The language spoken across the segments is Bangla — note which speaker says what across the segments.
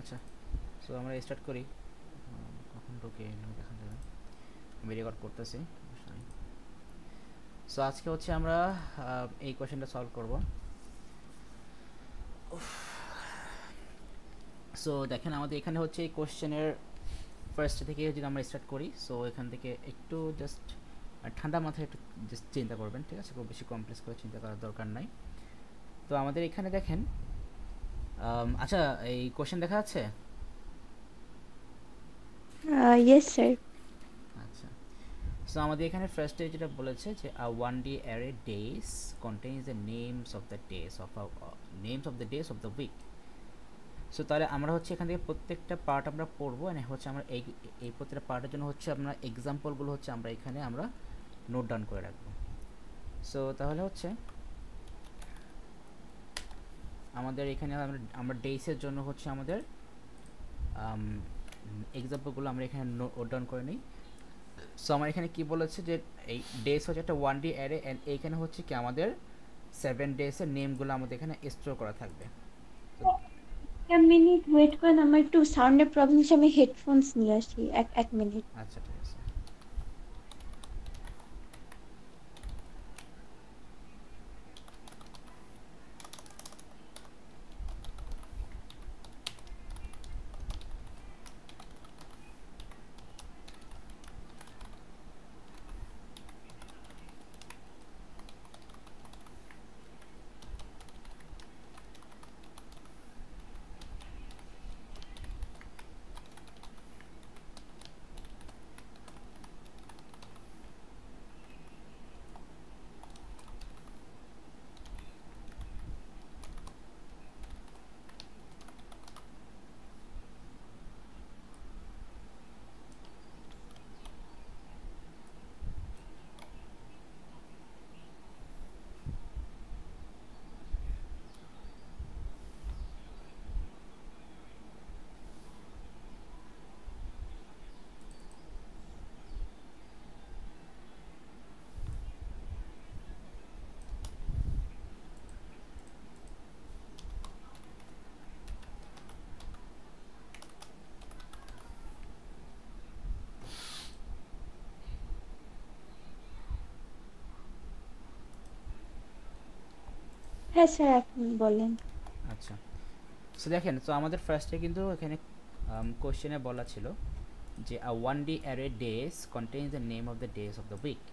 Speaker 1: আচ্ছা, সো আমরা স্টার্ট করি। কখন ঢুকে দেখা যাবে, আমি রেকর্ড করতেছি। সো আজকে হচ্ছে আমরা এই কোয়েশ্চেনটা সলভ করব। সো দেখেন আমাদের এখানে হচ্ছে এই কোয়েশ্চেনের ফার্স্ট থেকে যদি আমরা স্টার্ট করি, সো এখান থেকে একটু জাস্ট ঠান্ডা মাথায় একটু জাস্ট চিন্তা করবেন, ঠিক আছে? খুব বেশি কমপ্লেক্স করে চিন্তা করার দরকার নাই। তো আমাদের এখানে দেখেন, আচ্ছা এই কোয়েশ্চেন দেখা যাচ্ছে?
Speaker 2: Yes, sir.
Speaker 1: আচ্ছা, সো আমাদের এখানে ফার্স্টে যেটা বলেছে যে one day array days contains the names of the days of names of the days of the week. So তাহলে আমরা হচ্ছে এখান থেকে প্রত্যেকটা পার্ট আমরা পড়বো, মানে হচ্ছে আমরা এই প্রত্যেকটা পার্টের জন্য হচ্ছে আমরা এক্সাম্পলগুলো হচ্ছে আমরা এখানে আমরা নোট ডাউন করে রাখবো। সো তাহলে হচ্ছে আমাদের এখানে আমরা ডেইসের জন্য হচ্ছে আমাদের এক্সাম্পলগুলো আমরা এখানে নোট ডাউন করে নিই। সো আমার এখানে কি বলেছে যে এই ডেজ হচ্ছে একটা ওয়ান ডে অ্যারে, অ্যান্ড এইখানে হচ্ছে কি আমাদের 7 ডেজের নেমগুলো আমাদের এখানে স্টোর করা থাকবে। তো
Speaker 2: এক মিনিট ওয়েট করেন, আমার একটু সাউন্ডের প্রবলেম আছে, আমি হেডফোনস নিয়ে আসি। এক মিনিট।
Speaker 1: আচ্ছা, ঠিক আছে।
Speaker 2: হ্যাঁ স্যার, এখন বলেন।
Speaker 1: আচ্ছা, সো দেখেন, তো আমাদের ফার্স্টে কিন্তু এখানে কোশ্চেনে বলা ছিল যে one day array days contains the name of the days of the week.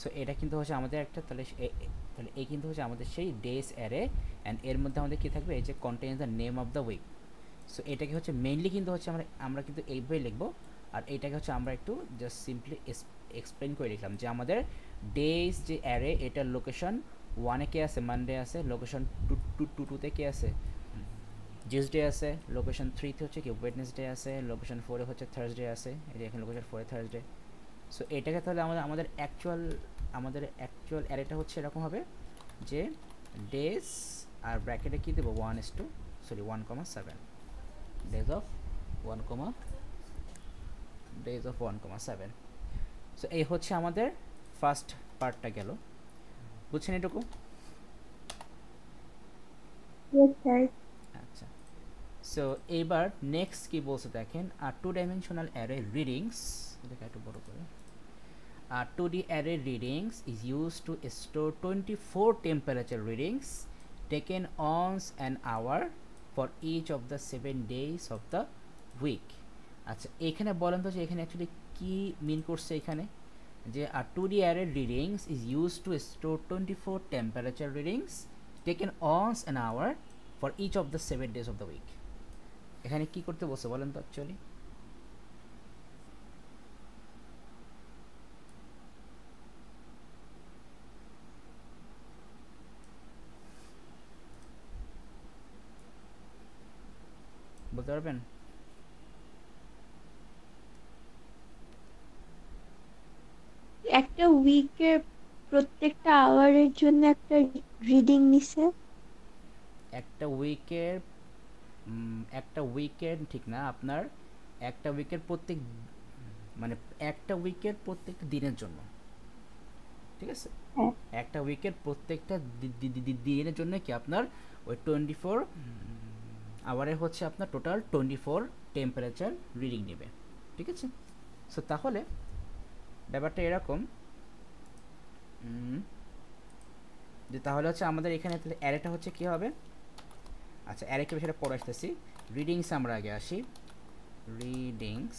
Speaker 1: So এটা কিন্তু হচ্ছে আমাদের একটা, তাহলে তাহলে এই কিন্তু হচ্ছে আমাদের সেই ডেজ অ্যারে, অ্যান্ড এর মধ্যে আমাদের কী থাকবে, এই যে contains the name of the week. So এটাকে হচ্ছে মেইনলি কিন্তু হচ্ছে আমরা আমরা কিন্তু এইভাবে লিখবো, আর এইটাকে হচ্ছে আমরা একটু জাস্ট সিম্পলি এক্সপ্লেন করে লিখলাম যে আমাদের ডেজ যে অ্যারে, এটার লোকেশন ওয়ানে কে আছে, মানডে আছে, লোকেশন টুতে কে আছে, টিউসডে আছে, লোকেশন থ্রিতে হচ্ছে কি ওয়েডনেসডে আছে, লোকেশন ফোরে হচ্ছে থার্সডে আছে, এই যে এখানে লোকেশন ফোরে থার্সডে। সো এটাকে তাহলে আমাদের অ্যাকচুয়াল অ্যারেটা হচ্ছে এরকম হবে যে ডেজ, আর ব্র্যাকেটে কী দেবো, 1:7 ডেজ অফ 1:7। সো এই হচ্ছে আমাদের ফার্স্ট পার্টটা গেল, বুঝছেন এটুকু?
Speaker 2: Yes, sir.
Speaker 1: আচ্ছা, সো এইবার নেক্সট কি বলছে দেখেন, আর 2 ডাইমেনশনাল অ্যারে রিডিংস, এটাকে একটু বড় করে, 2D array readings is used to store 24 temperature readings taken once an hour for each of the 7 days of the week. আচ্ছা, এখানে বলেন তো যে এখানে অ্যাকচুয়ালি কি মিন করছে এখানে, যে two D array readings is use to store 24 temperature readings taken once an hour for each of the 7 days of the week. এখানে কি করতে বলছে বলেন তো অ্যাকচুয়ালি? বলতে পারবেন?
Speaker 2: একটা উইকের প্রত্যেকটা আওয়ারের জন্য একটা রিডিং নিছে।
Speaker 1: একটা উইকের ঠিক না, আপনার একটা উইকের প্রত্যেক, মানে একটা উইকের প্রত্যেকটা দিনের জন্য, ঠিক আছে?
Speaker 2: হ্যাঁ।
Speaker 1: একটা উইকের প্রত্যেকটা দিনের জন্য কি আপনার ওই 24 আওয়ারে হচ্ছে আপনার টোটাল 24 টেম্পারেচার রিডিং নেবে, ঠিক আছে। সো তাহলে ব্যাপারটা এরকম যে তাহলে হচ্ছে আমাদের এখানে তাহলে অ্যারেটা হচ্ছে কী হবে, আচ্ছা অ্যারেকে বিষয়টা পড়ে আসতেছি। রিডিংস আমরা আগে আসি, রিডিংস।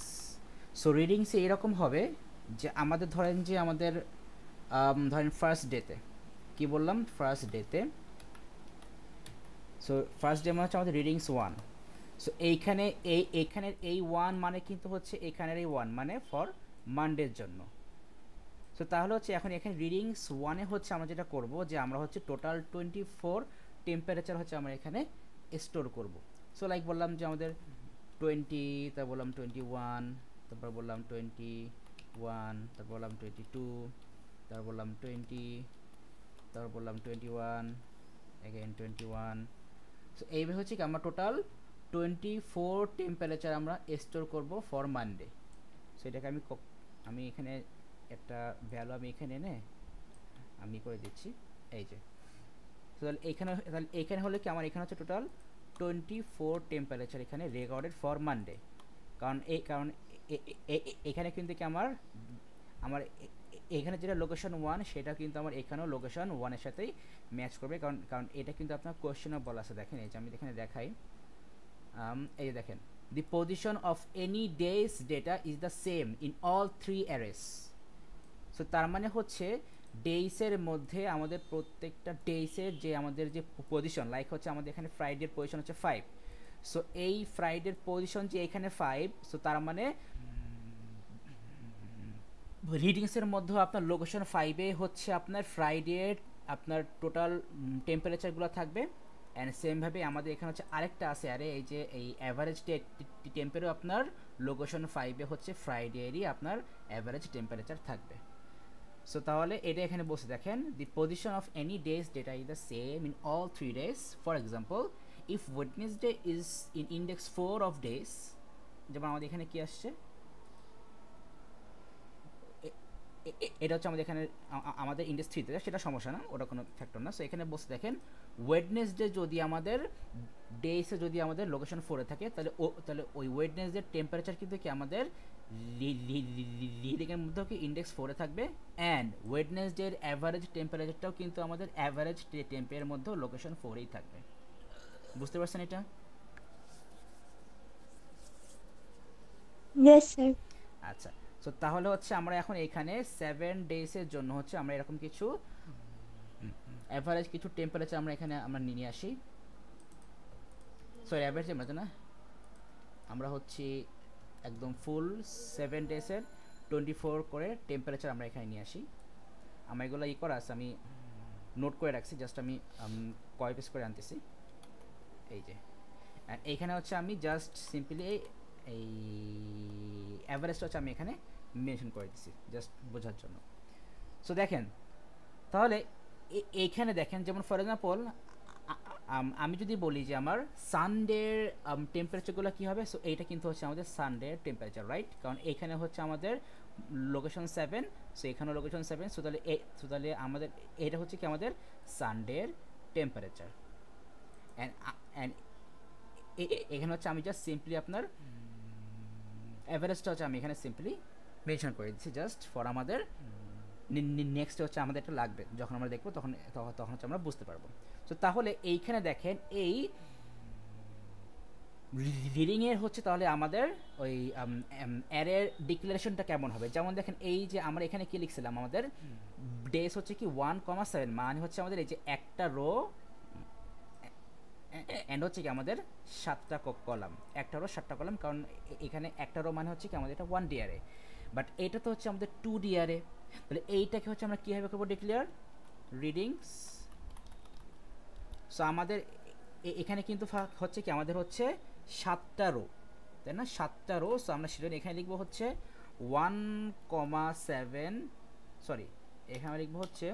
Speaker 1: সো রিডিংসে এরকম হবে যে আমাদের ধরেন যে আমাদের ধরেন ফার্স্ট ডেতে কি বললাম, ফার্স্ট ডেতে, সো ফার্স্ট ডে মানে হচ্ছে আমাদের রিডিংস 1। সো এইখানে এইখানের এই 1 মানে কিন্তু হচ্ছে এখানের এই 1 মানে ফর মানডের জন্য। সো তাহলে হচ্ছে এখন এখানে রিডিংস 1-এ হচ্ছে আমরা যেটা করব যে আমরা হচ্ছে টোটাল 24 টেম্পারেচার হচ্ছে আমরা এখানে স্টোর করব। সো লাইক বললাম যে আমাদের 20, তারপর বললাম 21, তারপর বললাম 21, তারপর বললাম 22, তারপর বললাম 20, তারপর বললাম 21, এগেইন 21। সো এইভাবে হচ্ছে কি আমরা টোটাল 24 টেম্পারেচার আমরা স্টোর করব ফর মানডে। সো এটাকে আমি এখানে একটা ভ্যালু আমি এখানে এনে আমি করে দিচ্ছি, এই যে। তাহলে এইখানে হলে কি আমার এখানে হচ্ছে টোটাল 24 টেম্পারেচার এখানে রেকর্ডেড ফর মানডে। কারণ এখানে কিন্তু কি আমার আমার এখানে যেটা লোকেশন 1 সেটা কিন্তু আমার এখানেও লোকেশন 1-এর সাথেই ম্যাচ করবে, কারণ এটা কিন্তু আপনার কোয়েশ্চেনে বলা আছে। দেখেন এই যে আমি এখানে দেখাই, এই যে দেখেন, দি position of any days data is the same in all 3 arrays. So তার মানে হচ্ছে ডেইসের মধ্যে আমাদের প্রত্যেকটা ডেইসের যে আমাদের যে পজিশন, লাইক হচ্ছে আমাদের এখানে ফ্রাইডের পজিশন হচ্ছে 5। সো এই ফ্রাইডের পজিশন যে এখানে 5, সো তার মানে রিডিংসের মধ্যে আপনার লোকেশন 5-এ হচ্ছে আপনার ফ্রাইডের আপনার টোটাল টেম্পারেচারগুলো থাকবে। অ্যান্ড সেমভাবে আমাদের এখানে হচ্ছে আরেকটা আছে, আরে এই যে এই অ্যাভারেজ টেম্পারেও আপনার লোকেশন 5-এ হচ্ছে ফ্রাইডেরই আপনার অ্যাভারেজ টেম্পারেচার থাকবে। সো তাহলে এটা এখানে বসে দেখেন, দি position of any days data is the same in all 3 days. For example, if Wednesday is in index 4 of days, যেমন আমাদের এখানে কি আসছে, এটা হচ্ছে আমাদের এখানে আমাদের ইন্ডেক্স 3-তে, সেটা সমস্যা না, ওটা কোনো ফ্যাক্টর না। সো এখানে বসে দেখেন, ওয়েডনেসডে যদি আমাদের ডেসে যদি আমাদের লোকেশন 4-এ থাকে, তাহলে ওই ওয়েডনেসডের টেম্পারেচার কিন্তু কি আমাদের রিডিংয়ের মধ্যেও কি ইন্ডেক্স 4-এ থাকবে। অ্যান্ড ওয়েডনেসডের অ্যাভারেজ টেম্পারেচারটাও কিন্তু আমাদের অ্যাভারেজ টেম্পের মধ্যেও লোকেশন 4-এই থাকবে। বুঝতে পারছেন এটা?
Speaker 2: Yes sir.
Speaker 1: আচ্ছা, সো তাহলে হচ্ছে আমরা এখন এখানে 7 ডেজের জন্য হচ্ছে আমরা এরকম কিছু অ্যাভারেজ কিছু টেম্পারেচার আমরা এখানে আমরা নিয়ে আসি। সরি, অ্যাভারেজ টেম্পারেচার না, আমরা হচ্ছে একদম ফুল 7 ডেজের 24 করে টেম্পারেচার আমরা এখানে নিয়ে আসি। আমার এগুলো করা আছে, আমি নোট করে রাখছি, জাস্ট আমি কয় পিস করে আনতেছি, এই যে। আর এইখানে হচ্ছে আমি জাস্ট সিম্পলি এই অ্যাভারেজটা হচ্ছে আমি এখানে মেনশন করে দিচ্ছি জাস্ট বোঝার জন্য। সো দেখেন, তাহলে এইখানে দেখেন, যেমন ফর এক্সাম্পল আমি যদি বলি যে আমার সানডের টেম্পারেচারগুলো কী হবে, সো এইটা কিন্তু হচ্ছে আমাদের সানডের টেম্পারেচার, রাইট? কারণ এখানে হচ্ছে আমাদের লোকেশন 7, সো এখানেও লোকেশন 7, সো তাহলে আমাদের এটা হচ্ছে কি আমাদের সানডের টেম্পারেচার। অ্যান্ড এখানে হচ্ছে আমি জাস্ট সিম্পলি আপনার অ্যাভারেজটা হচ্ছে আমি এখানে সিম্পলি মেনশন করে দিচ্ছি জাস্ট ফর আমাদের নেক্সট হচ্ছে আমাদের একটা লাগবে, যখন আমরা দেখবো তখন তখন হচ্ছে আমরা বুঝতে পারবো। তো তাহলে এইখানে দেখেন, এই রিডিংয়ের হচ্ছে তাহলে আমাদের ওই অ্যারের ডিক্লারেশনটা কেমন হবে, যেমন দেখেন এই যে আমরা এখানে কি লিখছিলাম, আমাদের ডেস হচ্ছে কি 1,7, মানে হচ্ছে আমাদের এই যে একটা রো অ্যান্ড হচ্ছে কি আমাদের 7টা কলাম, একটা রো 7টা কলাম, কারণ এখানে একটা রো মানে হচ্ছে কি আমাদের এটা 1D অ্যারে, বাট এটা তো হচ্ছে আমাদের 2D অ্যারে। তাহলে এইটাকে হচ্ছে আমরা কীভাবে করবো ডিক্লেয়ার, রিডিংস। সো আমাদের এখানে কিন্তু হচ্ছে কি আমাদের হচ্ছে 7টা রো, তাই না, 7টা রো। সো আমরা সেটা এখানে লিখবো হচ্ছে 1,7, সরি এখানে লিখবো হচ্ছে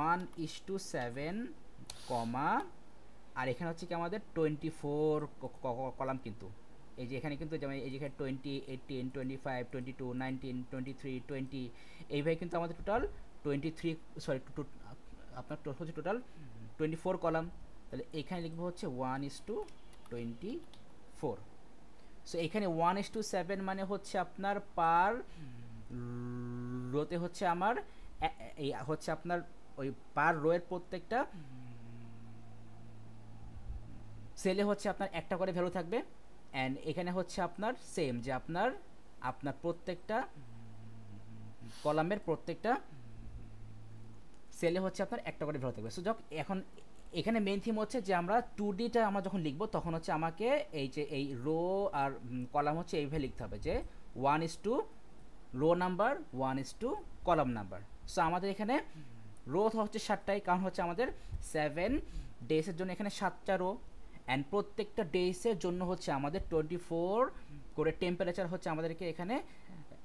Speaker 1: 1:7, আর এখানে হচ্ছে কি আমাদের 24 কলাম, কিন্তু এই যে এখানে কিন্তু যেমন এই যে এখানে 20, 18, 25, 22, 19, 23, 20, এইভাবে কিন্তু আমাদের টোটাল 23, সরি আপনার হচ্ছে টোটাল 24 কলাম। তাহলে এখানে লিখবো হচ্ছে 1:7, 24। সো এখানে 1:7 মানে হচ্ছে আপনার পার রোতে হচ্ছে আমার এই হচ্ছে আপনার ওই পার রোয়ের প্রত্যেকটা সেলে হচ্ছে আপনার একটা করে ভ্যালু থাকবে। অ্যান্ড এখানে হচ্ছে আপনার সেম যে আপনার আপনার প্রত্যেকটা কলামের প্রত্যেকটা সেলে হচ্ছে আপনার একটা করে ভ্যালু থাকবে। সো যখন এখন এখানে মেইন থিম হচ্ছে যে আমরা 2Dটা আমরা যখন লিখবো তখন হচ্ছে আমাকে এই যে এই রো আর কলাম হচ্ছে এইভাবে লিখতে হবে যে 1:2 rho number 1:2 column number. So আমাদের এখানে রো হচ্ছে 7টাই, কারণ হচ্ছে আমাদের 7 ডেজের জন্য এখানে 7টা রো, অ্যান্ড প্রত্যেকটা ডেজের জন্য হচ্ছে আমাদের 24 করে টেম্পারেচার হচ্ছে আমাদেরকে এখানে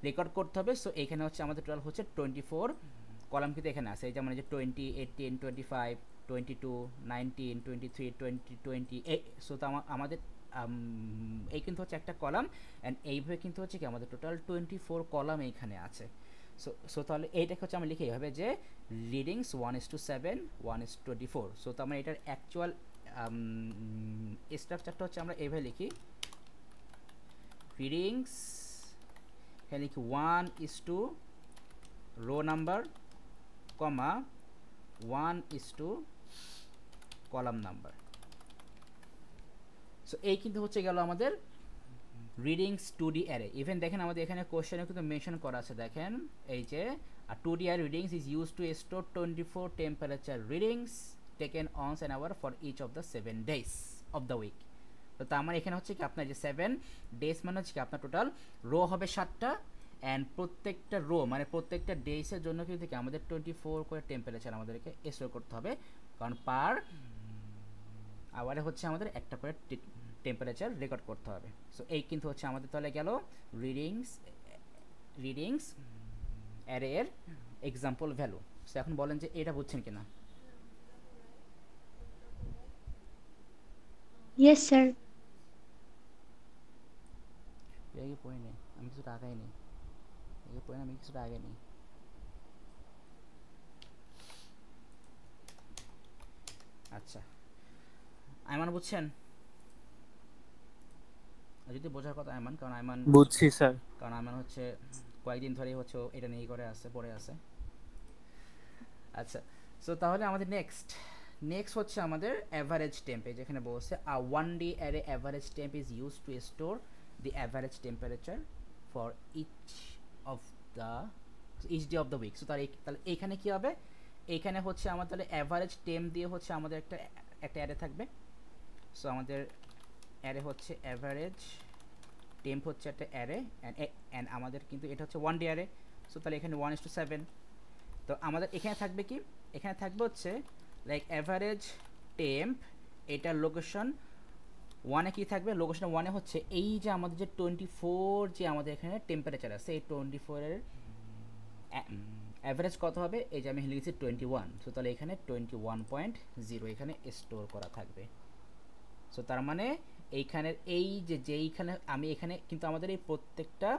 Speaker 1: রেকর্ড করতে হবে। সো এখানে হচ্ছে আমাদের টোটাল হচ্ছে 24 কলাম কিন্তু এখানে আছে, এই যেমন এই যে 20, 18, 25, 22, 19, 23, 20, 28। সো তো আমাদের এই কিন্তু হচ্ছে একটা কলাম, অ্যান্ড এইভাবে কিন্তু হচ্ছে কি আমাদের টোটাল 24 কলাম এইখানে আছে। সো সো তাহলে এইটাকে হচ্ছে আমরা লিখে এইভাবে যে রিডিংস 1:7 1:24। সো তো আমরা এটার অ্যাকচুয়াল স্ট্রাকচারটা হচ্ছে আমরা এইভাবে লিখি, রিডিংস এখানে লিখি 1:2 রো নাম্বার কমা 1:2 কলাম নাম্বার। সো এই কিন্তু হচ্ছে গেল আমাদের রিডিংস 2D অ্যারে। ইভেন দেখেন আমাদের এখানে কোশ্চেনে কিন্তু মেনশন করা আছে, দেখেন এই যে 2D array readings is use to store 24 temperature readings taken once an hour for each of the 7 days of the week. তো তার মানে এখানে হচ্ছে কি আপনার যে 7 ডেজ মানে হচ্ছে কি আপনার টোটাল রো হবে 7টা, অ্যান্ড প্রত্যেকটা রো মানে প্রত্যেকটা ডেজের জন্য কিন্তু কি আমাদের 24 করে টেম্পারেচার আমাদেরকে স্টোর করতে হবে, কারণ পার আওয়ারে হচ্ছে আমাদের একটা করে টেম্পারেচার রেকর্ড করতে হবে। সো এই কিন্তু হচ্ছে আমাদের তাহলে গেল রিডিংস অ্যারে এর এক্সাম্পল ভ্যালু। সো এখন বলেন যে এটা বুঝছেন কিনা।
Speaker 2: Yes sir.
Speaker 1: এটাকে পড়ে নেই, আমি কিছুটা আগাই নেই, এটাকে পড়ে আমি কিছুটা আগে নেই। আচ্ছা আইমান বুঝছেন? যদি বোঝার কথা আইমান, কারণ আইমান
Speaker 3: বুঝছি স্যার।
Speaker 1: কারণ আইমান হচ্ছে কয়েকদিন ধরেই হচ্ছে এটা নিয়ে করে আসছে, পড়ে আছে। আচ্ছা সো তাহলে আমাদের নেক্সট হচ্ছে আমাদের অ্যাভারেজ টেম্প। যেখানে বলছে one day array average temp is use to store the average temperature for each day of the week. So তাহলে এইখানে কী হবে, এইখানে হচ্ছে আমাদের তাহলে অ্যাভারেজ টেম্প দিয়ে হচ্ছে আমাদের একটা অ্যারে থাকবে। সো আমাদের অ্যারে হচ্ছে অ্যাভারেজ টেম্প হচ্ছে একটা অ্যারে, অ্যান্ড আমাদের কিন্তু এটা হচ্ছে 1 ডে অ্যারে। সো তাহলে এখানে 1:7। তো আমাদের এখানে থাকবে কি, এখানে থাকবে হচ্ছে লাইক অ্যাভারেজ টেম্প, এটার লোকেশন ওয়ানে কী থাকবে, লোকেশন ওয়ানে হচ্ছে এই যে আমাদের যে 24 যে আমাদের এখানে টেম্পারেচার আছে, এই 24-এর অ্যাভারেজ কত হবে, এই যে আমি লিখেছি 21। সো তাহলে এখানে 21.0 এখানে স্টোর করা থাকবে। সো তার মানে এইখানের এই যে যেইখানে আমি এখানে কিন্তু আমাদের এই প্রত্যেকটা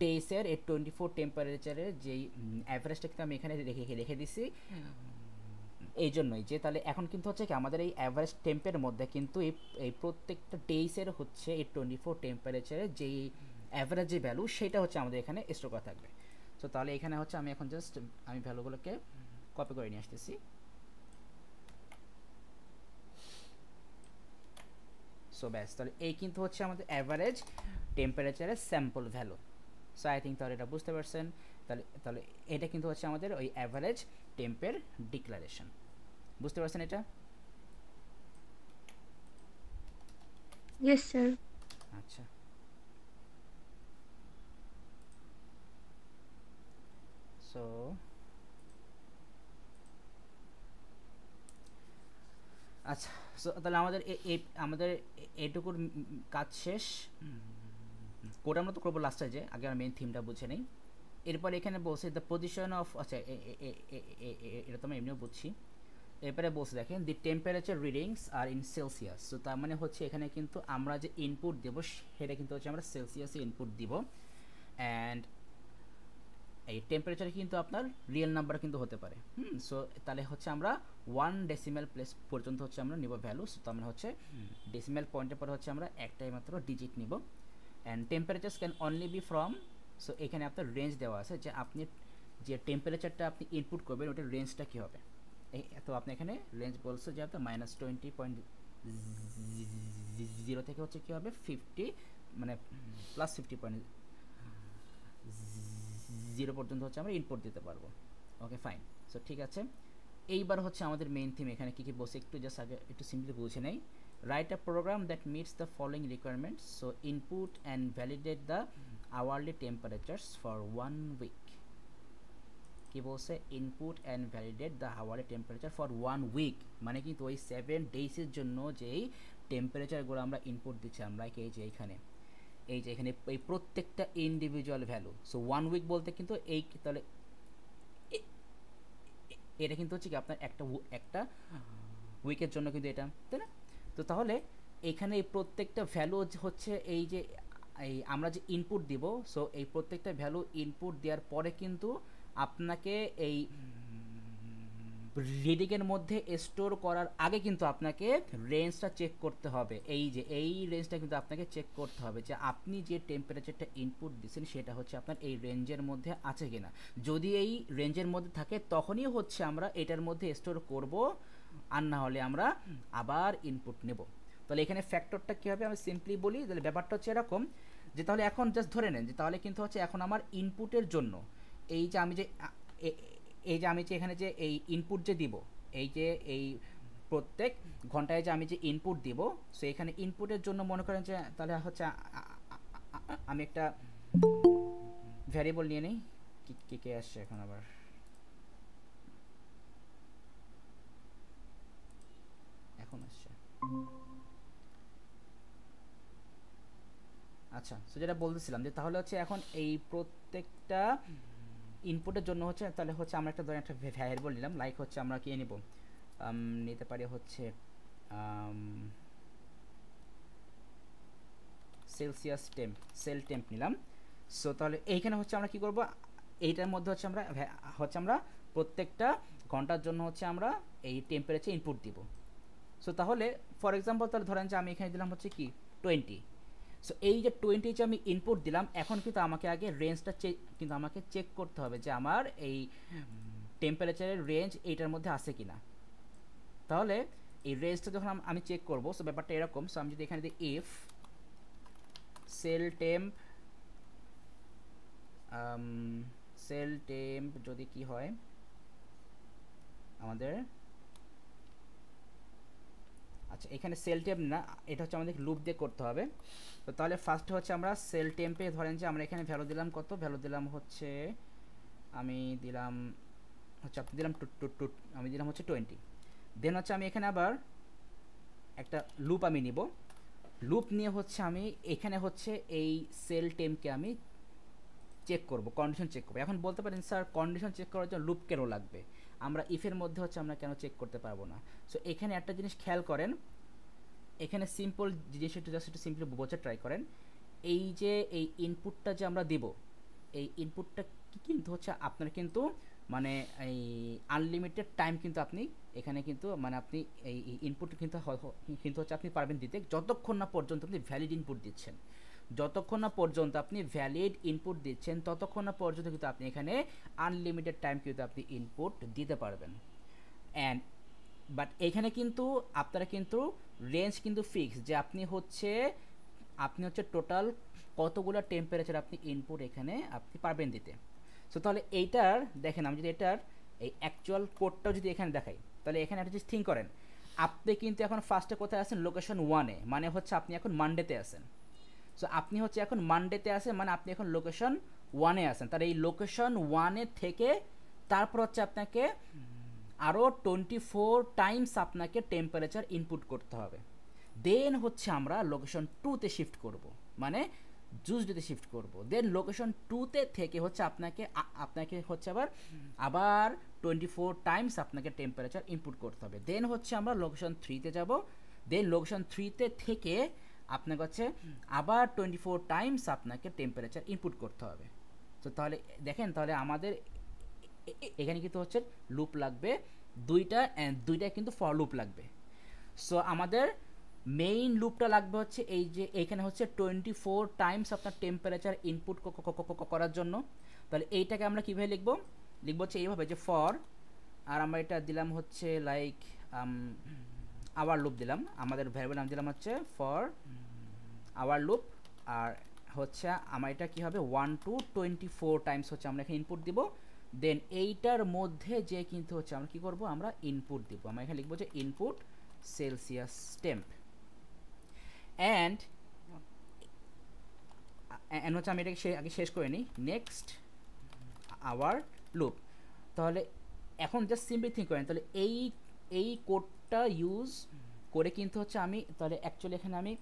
Speaker 1: ডেসের এই 24 টেম্পারেচারের যেই অ্যাভারেজটা কিন্তু আমি এখানে রেখে দিছি এই জন্যই যে তাহলে এখন কিন্তু হচ্ছে কি আমাদের এই অ্যাভারেজ টেম্পের মধ্যে কিন্তু এই প্রত্যেকটা ডেসের হচ্ছে এই 24 টেম্পারেচারের যেই অ্যাভারেজ যে ভ্যালু সেটা হচ্ছে আমাদের এখানে স্টোর করা থাকবে। সো তাহলে এখানে হচ্ছে আমি এখন জাস্ট আমি ভ্যালুগুলোকে কপি করে নিয়ে আসতেছি। সো ব্যাস তাহলে এই কিন্তু হচ্ছে আমাদের অ্যাভারেজ টেম্পারেচারের sample value. So I think তাহলে এটা বুঝতে পারছেন। তাহলে তাহলে এটা কিন্তু হচ্ছে আমাদের ওই অ্যাভারেজ টেম্পের ডিক্লারেশন। বুঝতে পারছেন এটা?
Speaker 2: Yes sir.
Speaker 1: আচ্ছা সো আচ্ছা সো তাহলে আমাদের আমাদের এইটুকুর কাজ শেষ। কোড আমরা তো করবো লাস্টে, যে আগে আমরা মেইন থিমটা বুঝে নেই। এরপর এখানে বলছে দ্য পজিশন অফ, আচ্ছা এটা তো আমরা এমনিও বুঝছি। এরপরে বলছে দেখেন the temperature readings are in Celsius. So তার মানে হচ্ছে এখানে কিন্তু আমরা যে ইনপুট দেবো সেটা কিন্তু হচ্ছে আমরা সেলসিয়াসে ইনপুট দিব, অ্যান্ড এই টেম্পারেচার কিন্তু আপনার রিয়েল নাম্বার কিন্তু হতে পারে। সো তাহলে হচ্ছে আমরা 1 ডেসিমেল প্লেস পর্যন্ত হচ্ছে আমরা নিব ভ্যালুস। তো আমরা হচ্ছে ডেসিমেল পয়েন্টের পর হচ্ছে আমরা একটাই মাত্র ডিজিট নিব। And temperatures can only be from, so এখানে আপনার রেঞ্জ দেওয়া আছে যে আপনি যে টেম্পারেচারটা আপনি ইনপুট করবেন ওটার রেঞ্জটা কী হবে। এই তো আপনি এখানে রেঞ্জ বলছে যে আপনার -20.0 থেকে হচ্ছে কী হবে 50, মানে +50.0 পর্যন্ত হচ্ছে আমরা ইনপুট দিতে পারবো। Okay fine. সো ঠিক আছে, এইবার হচ্ছে আমাদের মেইন থিম এখানে কী কী বসে একটু জাস্ট আগে একটু সিম্পলি বুঝে নেই। Write a program that meets the following requirements, so input and validate the hourly temperatures for 1 week. কি বলছে, input and validate the hourly temperature for 1 week, মানে কিন্তু ওই 7 ডেজের জন্য যেই টেম্পারেচারগুলো আমরা ইনপুট দিচ্ছি আমরা এই যে এইখানে এই প্রত্যেকটা ইন্ডিভিজুয়াল ভ্যালু। সো 1 উইক বলতে কিন্তু এই তাহলে এটা কিন্তু হচ্ছে কি আপনার একটা উইকের জন্য কিন্তু এটা, তাই না? তো তাহলে এখানে এই প্রত্যেকটা ভ্যালু হচ্ছে এই যে এই আমরা যে ইনপুট দিব, সো এই প্রত্যেকটা ভ্যালু ইনপুট দেওয়ার পরে কিন্তু আপনাকে এই রিডিংয়ের মধ্যে স্টোর করার আগে কিন্তু আপনাকে রেঞ্জটা চেক করতে হবে। এই যে এই রেঞ্জটা কিন্তু আপনাকে চেক করতে হবে যে আপনি যে টেম্পারেচারটা ইনপুট দিচ্ছেন সেটা হচ্ছে আপনার এই রেঞ্জের মধ্যে আছে কিনা। যদি এই রেঞ্জের মধ্যে থাকে তখনই হচ্ছে আমরা এটার মধ্যে স্টোর করব, আর না হলে আমরা আবার ইনপুট নেব। তাহলে এখানে ফ্যাক্টরটা কী হবে আমি সিম্পলি বলি, তাহলে ব্যাপারটা হচ্ছে এরকম যে তাহলে এখন জাস্ট ধরে নেন যে তাহলে কিন্তু হচ্ছে এখন আমার ইনপুটের জন্য এই যে আমি যে এখানে যে এই ইনপুট যে দিব, এই যে এই প্রত্যেক ঘন্টায় যে আমি যে ইনপুট দিব, সো এখানে ইনপুটের জন্য মনে করেন যে তাহলে হচ্ছে আমি একটা ভ্যারিয়েবল নিয়ে নিই। কে আসছে এখন আবার, এখন আসছে। আচ্ছা, সো যেটা বলতেছিলাম যে তাহলে হচ্ছে এখন এই প্রত্যেকটা ইনপুটের জন্য হচ্ছে তাহলে হচ্ছে আমরা একটা ধরেন একটা ভ্যারিয়েবল নিলাম, লাইক হচ্ছে আমরা কি নিব, নিতে পারি হচ্ছে সেলসিয়াস সেল টেম্প নিলাম। সো তাহলে এইখানে হচ্ছে আমরা কি করব, এইটার মধ্যে হচ্ছে আমরা প্রত্যেকটা ঘন্টার জন্য হচ্ছে আমরা এই টেম্পারেচার ইনপুট দিব। সো তাহলে ফর এক্সাম্পল তাহলে ধরেন যে আমি এখানে দিলাম হচ্ছে কি 20। সো এই যে 20 যে আমি ইনপুট দিলাম, এখন কিন্তু আমাকে আগে রেঞ্জটা চেক করতে হবে যে আমার এই টেম্পারেচারের রেঞ্জ এইটার মধ্যে আছে কিনা। তাহলে এই রেঞ্জটা যখন আমি চেক করবো, সো ব্যাপারটা এরকম। সো আমি যদি এখানে দিই ইফ সেল টেম্প যদি কি হয় আমাদের, আচ্ছা এখানে সেল টেম্প না, এটা হচ্ছে আমাদের লুপ দিয়ে করতে হবে। তো তাহলে ফার্স্ট হচ্ছে আমরা সেল টেম্পে ধরেন যে আমরা এখানে ভ্যালু দিলাম কত, ভ্যালু দিলাম হচ্ছে আমি দিলাম হচ্ছে 20। দেন হচ্ছে আমি এখানে আবার একটা লুপ আমি নিব, লুপ নিয়ে হচ্ছে আমি এখানে হচ্ছে এই সেল টেম্পকে আমি চেক করব, কন্ডিশন চেক করবো। এখন বলতে পারেন স্যার কন্ডিশন চেক করার জন্য লুপ কেন লাগবে, আমরা ইফের মধ্যে হচ্ছে আমরা কেন চেক করতে পারবো না। সো এখানে একটা জিনিস খেয়াল করেন, এখানে সিম্পল জিনিসটা জাস্ট একটু সিম্পলি বোঝার ট্রাই করেন। এই যে এই ইনপুটটা যে আমরা দিব, এই ইনপুটটা কিন্তু হচ্ছে আপনার কিন্তু মানে এই আনলিমিটেড টাইম কিন্তু আপনি এখানে কিন্তু মানে আপনি এই ইনপুট কিন্তু হচ্ছে আপনি পারবেন দিতে যতক্ষণ না পর্যন্ত আপনি ভ্যালিড ইনপুট দিচ্ছেন। যতক্ষণ না পর্যন্ত আপনি ভ্যালিড ইনপুট দিচ্ছেন ততক্ষণ না পর্যন্ত কিন্তু আপনি এখানে আনলিমিটেড টাইম কিন্তু আপনি ইনপুট দিতে পারবেন। অ্যান্ড বাট এখানে কিন্তু আপনারা কিন্তু রেঞ্জ কিন্তু ফিক্স যে আপনি হচ্ছে টোটাল কতগুলো টেম্পারেচার আপনি ইনপুট এখানে আপনি পারবেন দিতে। সো তাহলে এইটার দেখেন আমি যদি এটার এই অ্যাকচুয়াল কোডটাও যদি এখানে দেখাই, তাহলে এখানে একটা জিনিস থিঙ্ক করেন, আপনি কিন্তু এখন ফার্স্টে কোথায় আছেন, লোকেশন 1-এ, মানে হচ্ছে আপনি এখন মানডেতে আছেন। সো আপনি হচ্ছে এখন মানডেতে আছেন মানে আপনি এখন লোকেশন 1-এ আছেন। তাহলে এই লোকেশন 1-এ থেকে তারপর হচ্ছে আপনাকে আরও 24 টাইমস আপনাকে টেম্পারেচার ইনপুট করতে হবে। দেন হচ্ছে আমরা লোকেশন 2-তে শিফট করব, মানে জুসডিতে শিফট করব। দেন লোকেশন 2-তে থেকে হচ্ছে আপনাকে হচ্ছে আবার 24 টাইমস আপনাকে টেম্পারেচার ইনপুট করতে হবে। দেন হচ্ছে আমরা লোকেশন 3-তে যাব। দেন লোকেশন 3-তে থেকে আপনাকে হচ্ছে আবার 24 টাইমস আপনাকে টেম্পারেচার ইনপুট করতে হবে। তো তাহলে দেখেন, তাহলে আমাদের এখানে কিন্তু হচ্ছে লুপ লাগবে দুইটা কিন্তু ফর লুপ লাগবে। সো আমাদের মেইন লুপটা লাগবে হচ্ছে এই যে এইখানে হচ্ছে 24 টাইমস আপনার টেম্পারেচার ইনপুট করার জন্য। তাহলে এইটাকে আমরা কীভাবে লিখবো, হচ্ছে এইভাবে যে ফর, আর আমরা এটা দিলাম হচ্ছে লাইক আওয়ার লুপ দিলাম, আমাদের ভ্যারিয়েবল নাম দিলাম হচ্ছে ফর আওয়ার লুপ, আর হচ্ছে আমার এটা কী হবে 1 to 24 টাইমস হচ্ছে আমরা এখানে ইনপুট দিব। দেন এইটার মধ্যে যে কিন্তু হচ্ছে আমরা কী করবো, আমরা ইনপুট দিব, আমরা এখানে লিখবো যে ইনপুট সেলসিয়াস টেম্প অ্যান্ড হচ্ছে আমি এটাকে আগে শেষ করে নিই, নেক্সট আওয়ার লুপ। তাহলে এখন জাস্ট সিম্পলি থিঙ্ক করেন, তাহলে এই কোডটা ইউজ করে কিন্তু হচ্ছে আমি তাহলে অ্যাকচুয়ালি এখানে আমি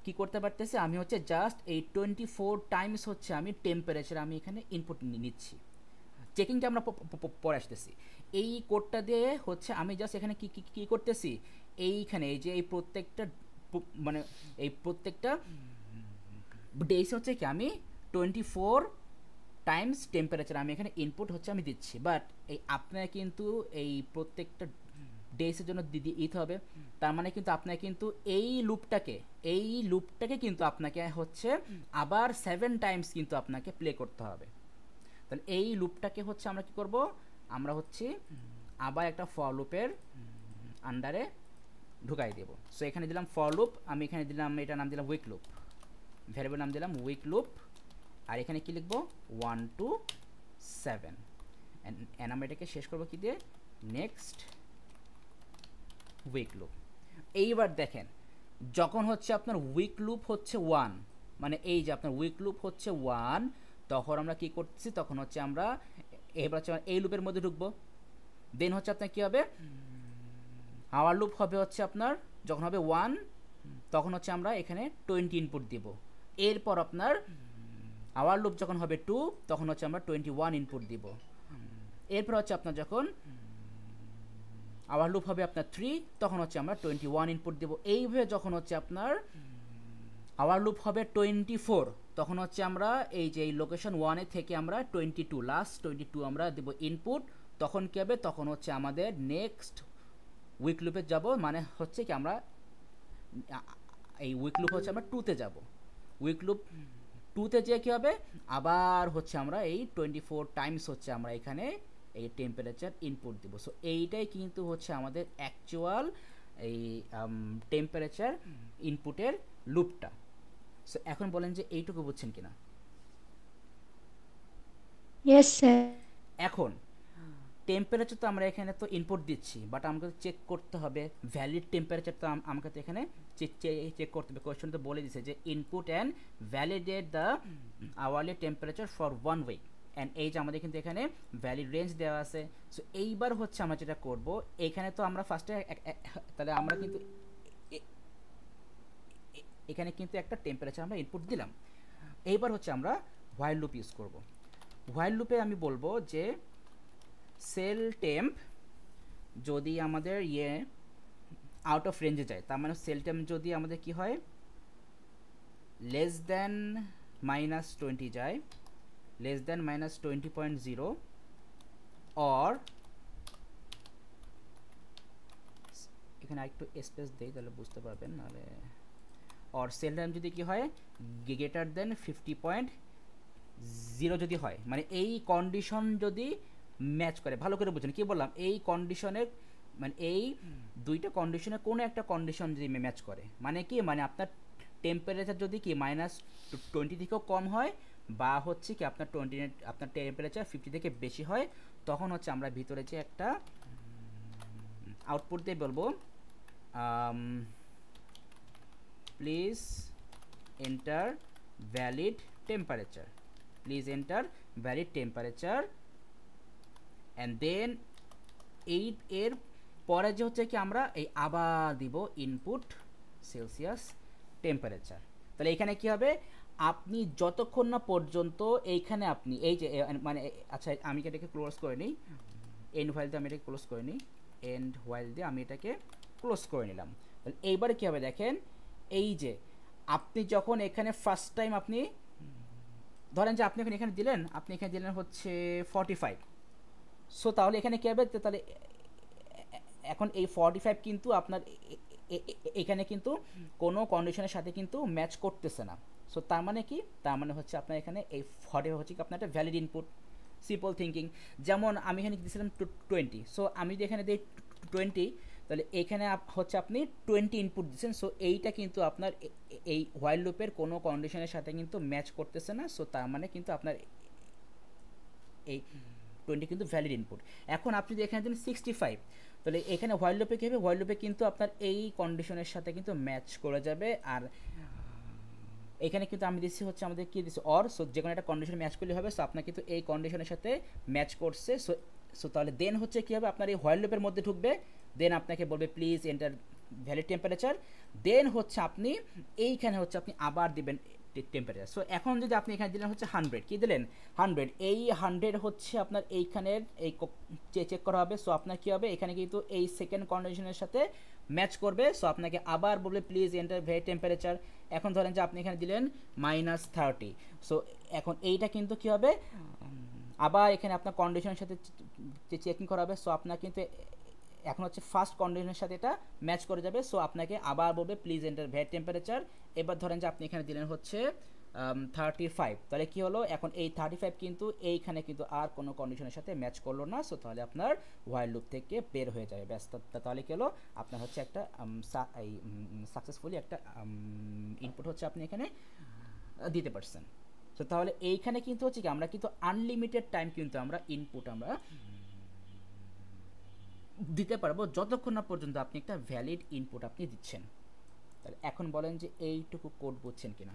Speaker 1: কি করতে পারতেছি, আমি হচ্ছে জাস্ট এই 24 টাইমস হচ্ছে আমি টেম্পারেচার আমি এখানে ইনপুট নিচ্ছি। চেকিংটা আমরা পরে আসতেছি। এই কোডটা দিয়ে হচ্ছে আমি জাস্ট এখানে কি করতেছি, এইখানে এই যে এই প্রত্যেকটা মানে এই প্রত্যেকটা ডেস হচ্ছে কি আমি 24 টাইমস টেম্পারেচার আমি এখানে ইনপুট হচ্ছে আমি দিচ্ছি। বাট এই আপনার কিন্তু এই প্রত্যেকটা ডেসের জন্য দিতে হবে, তার মানে কিন্তু আপনাকে কিন্তু এই লুপটাকে কিন্তু আপনাকে হচ্ছে আবার 7 টাইমস কিন্তু আপনাকে প্লে করতে হবে। তাহলে এই লুপটাকে হচ্ছে আমরা কি করব, আমরা হচ্ছে আবার একটা ফর লুপের আন্ডারে ঢুকাই দেব। সো এখানে দিলাম ফর লুপ, আমি এখানে দিলাম এটা নাম দিলাম উইক লুপ, ভ্যারিয়েবল নাম দিলাম উইক লুপ, আর এখানে কি লিখবো 1 to 7 এন্ড আমরা এটাকে শেষ করবো কি দিয়ে, নেক্সট উইক লুপ। এইবার দেখেন যখন হচ্ছে আপনার উইক লুপ হচ্ছে 1, মানে এই যে আপনার উইক লুপ হচ্ছে 1, তখন আমরা কি করতেছি, তখন হচ্ছে আমরা এবার হচ্ছে এই লুপের মধ্যে ঢুকবো। দেন হচ্ছে আপনার কি হবে, আওয়ার লুপ হবে হচ্ছে আপনার যখন হবে 1, তখন হচ্ছে আমরা এখানে 20 ইনপুট দিব। এরপর আপনার আওয়ার লুপ যখন হবে 2, তখন হচ্ছে আমরা 21 ইনপুট দিব। এরপর হচ্ছে আপনার যখন আওয়ার লুপ হবে আপনার 3, তখন হচ্ছে আমরা 21 ইনপুট দেব। এইভাবে যখন হচ্ছে আপনার আওয়ার লুপ হবে 24, তখন হচ্ছে আমরা এই যে এই লোকেশন 1 থেকে আমরা 22 লাস্ট 22 আমরা দেব ইনপুট। তখন কী হবে, তখন হচ্ছে আমাদের নেক্সট উইক লুপে যাব, মানে হচ্ছে কি আমরা এই উইক লুপ হচ্ছে আমরা 2তে যাব। উইক লুপ 2তে যেয়ে কী হবে, আবার হচ্ছে আমরা এই 24 টাইমস হচ্ছে আমরা এখানে এই টেম্পারেচার ইনপুট দিব। সো এইটাই কিন্তু হচ্ছে আমাদের অ্যাকচুয়াল এই টেম্পারেচার ইনপুটের লুপটা। সো এখন বলেন যে এইটুকু বুঝছেন কিনা।
Speaker 2: Yes sir.
Speaker 1: এখন টেম্পারেচার তো আমরা এখানে তো ইনপুট দিচ্ছি, বাট আমাকে চেক করতে হবে ভ্যালিড টেম্পারেচার, তো আমাকে তো এখানে চেক করতে হবে। কোয়েশ্চন তো বলে দিচ্ছে যে input and validate the hourly temperature for 1 week, and এই যে আমাদের কিন্তু এখানে ভ্যালিড রেঞ্জ দেওয়া আছে। সো এইবার হচ্ছে আমরা যেটা করব, এখানে তো আমরা ফার্স্টে তাহলে আমরা কিন্তু এখানে কিন্তু একটা টেম্পারেচার আমরা ইনপুট দিলাম। এইবার হচ্ছে আমরা হোয়াইল লুপ ইউজ করব। হোয়াইল লুপে আমি বলবো যে সেল টেম্প যদি আমাদের আউট অফ রেঞ্জে যায়, তার মানে সেল টেম্প যদি আমাদের কি হয় লেস দ্যান -20 যায়, লেস দ্যান -20.0, অর এখানে আরেকটু স্পেস দেই তাহলে বুঝতে পারবেন, নাহলে অর সেল টেম্প যদি কি হয় গ্রেটার দেন 50.0 যদি হয়, মানে এই কন্ডিশন যদি ম্যাচ করে। ভালো করে বুঝুন কি বললাম, এই কন্ডিশনের মানে এই দুইটা কন্ডিশনে কোনো একটা কন্ডিশন যদি ম্যাচ করে, মানে কি, মানে আপনার টেম্পারেচার যদি কি -20 থেকেও কম হয়, বা হচ্ছে কি আপনার আপনার টেম্পারেচার 50 থেকে বেশি হয়, তখন হচ্ছে আমরা ভিতরে যে একটা আউটপুট দিয়ে বলবো please enter valid temperature, please enter valid temperature, and then এর পরে যে হচ্ছে কি আমরা এই আবার দিব ইনপুট সেলসিয়াস টেম্পারেচার। তাহলে এখানে কি হবে, আপনি যতক্ষণ না পর্যন্ত এইখানে আপনি এই যে মানে আচ্ছা আমি এটাকে ক্লোজ করে নিই, এন্ড হোয়াইল দিয়ে আমি এটাকে ক্লোজ করে নিই, এন্ড হোয়াইল দিয়ে আমি এটাকে ক্লোজ করে নিলাম। তাহলে এইবারে কী হবে দেখেন, এই যে আপনি যখন এখানে ফার্স্ট টাইম আপনি ধরেন যে আপনি এখানে দিলেন, আপনি এখানে দিলেন হচ্ছে 45। সো তাহলে এখানে কী হবে, তাহলে এখন এই 45 কিন্তু আপনার এখানে কিন্তু কোনো কন্ডিশনের সাথে কিন্তু ম্যাচ করতেছে না। সো তার মানে কি, তার মানে হচ্ছে আপনার এখানে এই 45 হচ্ছে কি আপনার একটা ভ্যালিড ইনপুট। Simple thinking. যেমন আমি এখানে দিয়েছিলাম 20, সো আমি যদি এখানে দিই 20, তাহলে এখানে হচ্ছে আপনি 20 ইনপুট দিচ্ছেন। সো এইটা কিন্তু আপনার এই হোয়াইল লুপের কোনো কন্ডিশনের সাথে কিন্তু ম্যাচ করতেছে না। সো তার মানে কিন্তু আপনার এই 20 কিন্তু ভ্যালিড ইনপুট। এখন আপনি যদি এখানে দিন 65, তাহলে এখানে হোয়াইল লুপে কী হবে, হোয়াইল লুপে কিন্তু আপনার এই কন্ডিশনের সাথে কিন্তু ম্যাচ করে যাবে। আর এখানে কিন্তু আমি দিচ্ছি হচ্ছে আমাদের কী দিচ্ছি অর, সো যে কোনো একটা কন্ডিশন ম্যাচ করলে হবে। সো আপনার কিন্তু এই কন্ডিশনের সাথে ম্যাচ করছে। সো সো তাহলে দেন হচ্ছে কী হবে, আপনার এই হোয়াইল লুপের মধ্যে ঢুকবে, দেন আপনাকে বলবে প্লিজ এন্টার ভ্যালিড টেম্পারেচার, দেন হচ্ছে আপনি এইখানে হচ্ছে আপনি আবার দিবেন টেম্পারেচার। সো এখন যদি আপনি এখানে দিলেন হচ্ছে 100, কী দিলেন 100, এই 100 হচ্ছে আপনার এইখানের এই চেক করা হবে। সো আপনার কী হবে, এখানে কিন্তু এই সেকেন্ড কন্ডিশনের সাথে ম্যাচ করবে। সো আপনাকে আবার বলবে প্লিজ এন্টার ভ্যালিড টেম্পারেচার। এখন ধরেন যে আপনি এখানে দিলেন -30। সো এখন এইটা কিন্তু কী হবে, আবার এখানে আপনার কন্ডিশনের সাথে চেকিং করা হবে। সো আপনার কিন্তু এখন হচ্ছে ফার্স্ট কন্ডিশনের সাথে এটা ম্যাচ করে যাবে। সো আপনাকে আবার বলবে প্লিজ এন্টার ভ্যালিড টেম্পারেচার। এবার ধরেন যে আপনি এখানে দিলেন হচ্ছে 35, তাহলে কী হলো, এখন এই 35 কিন্তু এইখানে কিন্তু আর কোনো কন্ডিশনের সাথে ম্যাচ করলো না। সো তাহলে আপনার হোয়াইল লুপ থেকে বের হয়ে যাবে ব্যাস। তাহলে কী হলো, আপনার হচ্ছে একটা এই সাকসেসফুলি একটা ইনপুট হচ্ছে আপনি এখানে দিতে পারছেন। সো তাহলে এইখানে কিন্তু হচ্ছে কি আমরা কিন্তু আনলিমিটেড টাইম কিন্তু আমরা ইনপুট আমরা দিতে পারবো, যতক্ষণ না পর্যন্ত আপনি একটা ভ্যালিড ইনপুট আপনি দিচ্ছেন। তাহলে এখন বলেন যে এইটুকু কোড বুঝছেন কিনা?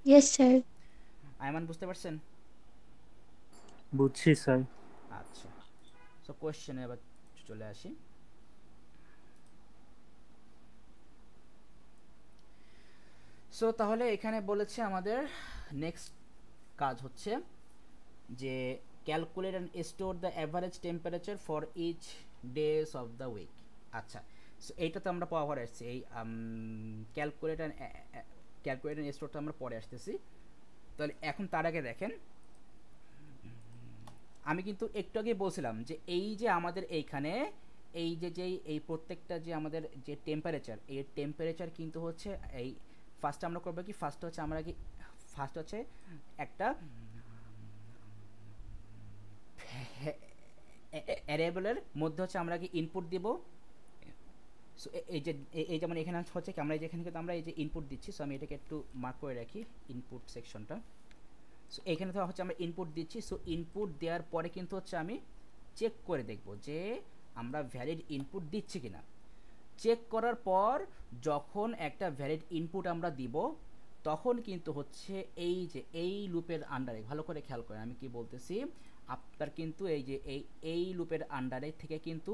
Speaker 2: Yes sir.
Speaker 1: আয়মান বুঝতে পারছেন?
Speaker 3: বুঝছি স্যার।
Speaker 1: আচ্ছা, সো কোয়েশ্চেনে এবার চলে আসি। সো তাহলে এখানে বলেছে আমাদের নেক্সট কাজ হচ্ছে যে calculate and store the average temperature for each days of the week. আচ্ছা, সো এইটা তো আমরা পরে আসছি, এই ক্যালকুলেট অ্যান্ড স্টোরটা আমরা পরে আসতেছি। তাহলে এখন তার আগে দেখেন, আমি কিন্তু একটু আগে বলছিলাম যে এই যে আমাদের এইখানে এই যে এই প্রত্যেকটা যে আমাদের যে টেম্পারেচার, এই টেম্পারেচার কিন্তু হচ্ছে এই ফার্স্ট আমরা করবো কি, ফার্স্ট হচ্ছে একটা ভ্যারিয়েবলের মধ্যে হচ্ছে আমরা কি ইনপুট দিব। সো এই যেমন এখানে হচ্ছে কি আমরা যেখানে কিন্তু আমরা এই যে ইনপুট দিচ্ছি। সো আমি এটাকে একটু মার্ক করে রাখি ইনপুট সেকশনটা। সো এখানে তো হচ্ছে আমরা ইনপুট দিচ্ছি। সো ইনপুট দেওয়ার পরে কিন্তু হচ্ছে আমি চেক করে দেখব যে আমরা ভ্যালিড ইনপুট দিচ্ছি কিনা। চেক করার পর যখন একটা ভ্যালিড ইনপুট আমরা দিব, তখন কিন্তু হচ্ছে এই যে এই লুপের আন্ডারে, ভালো করে খেয়াল করেন আমি কি বলতেছি, আপনার কিন্তু এই যে এই লুপের আন্ডারে থেকে কিন্তু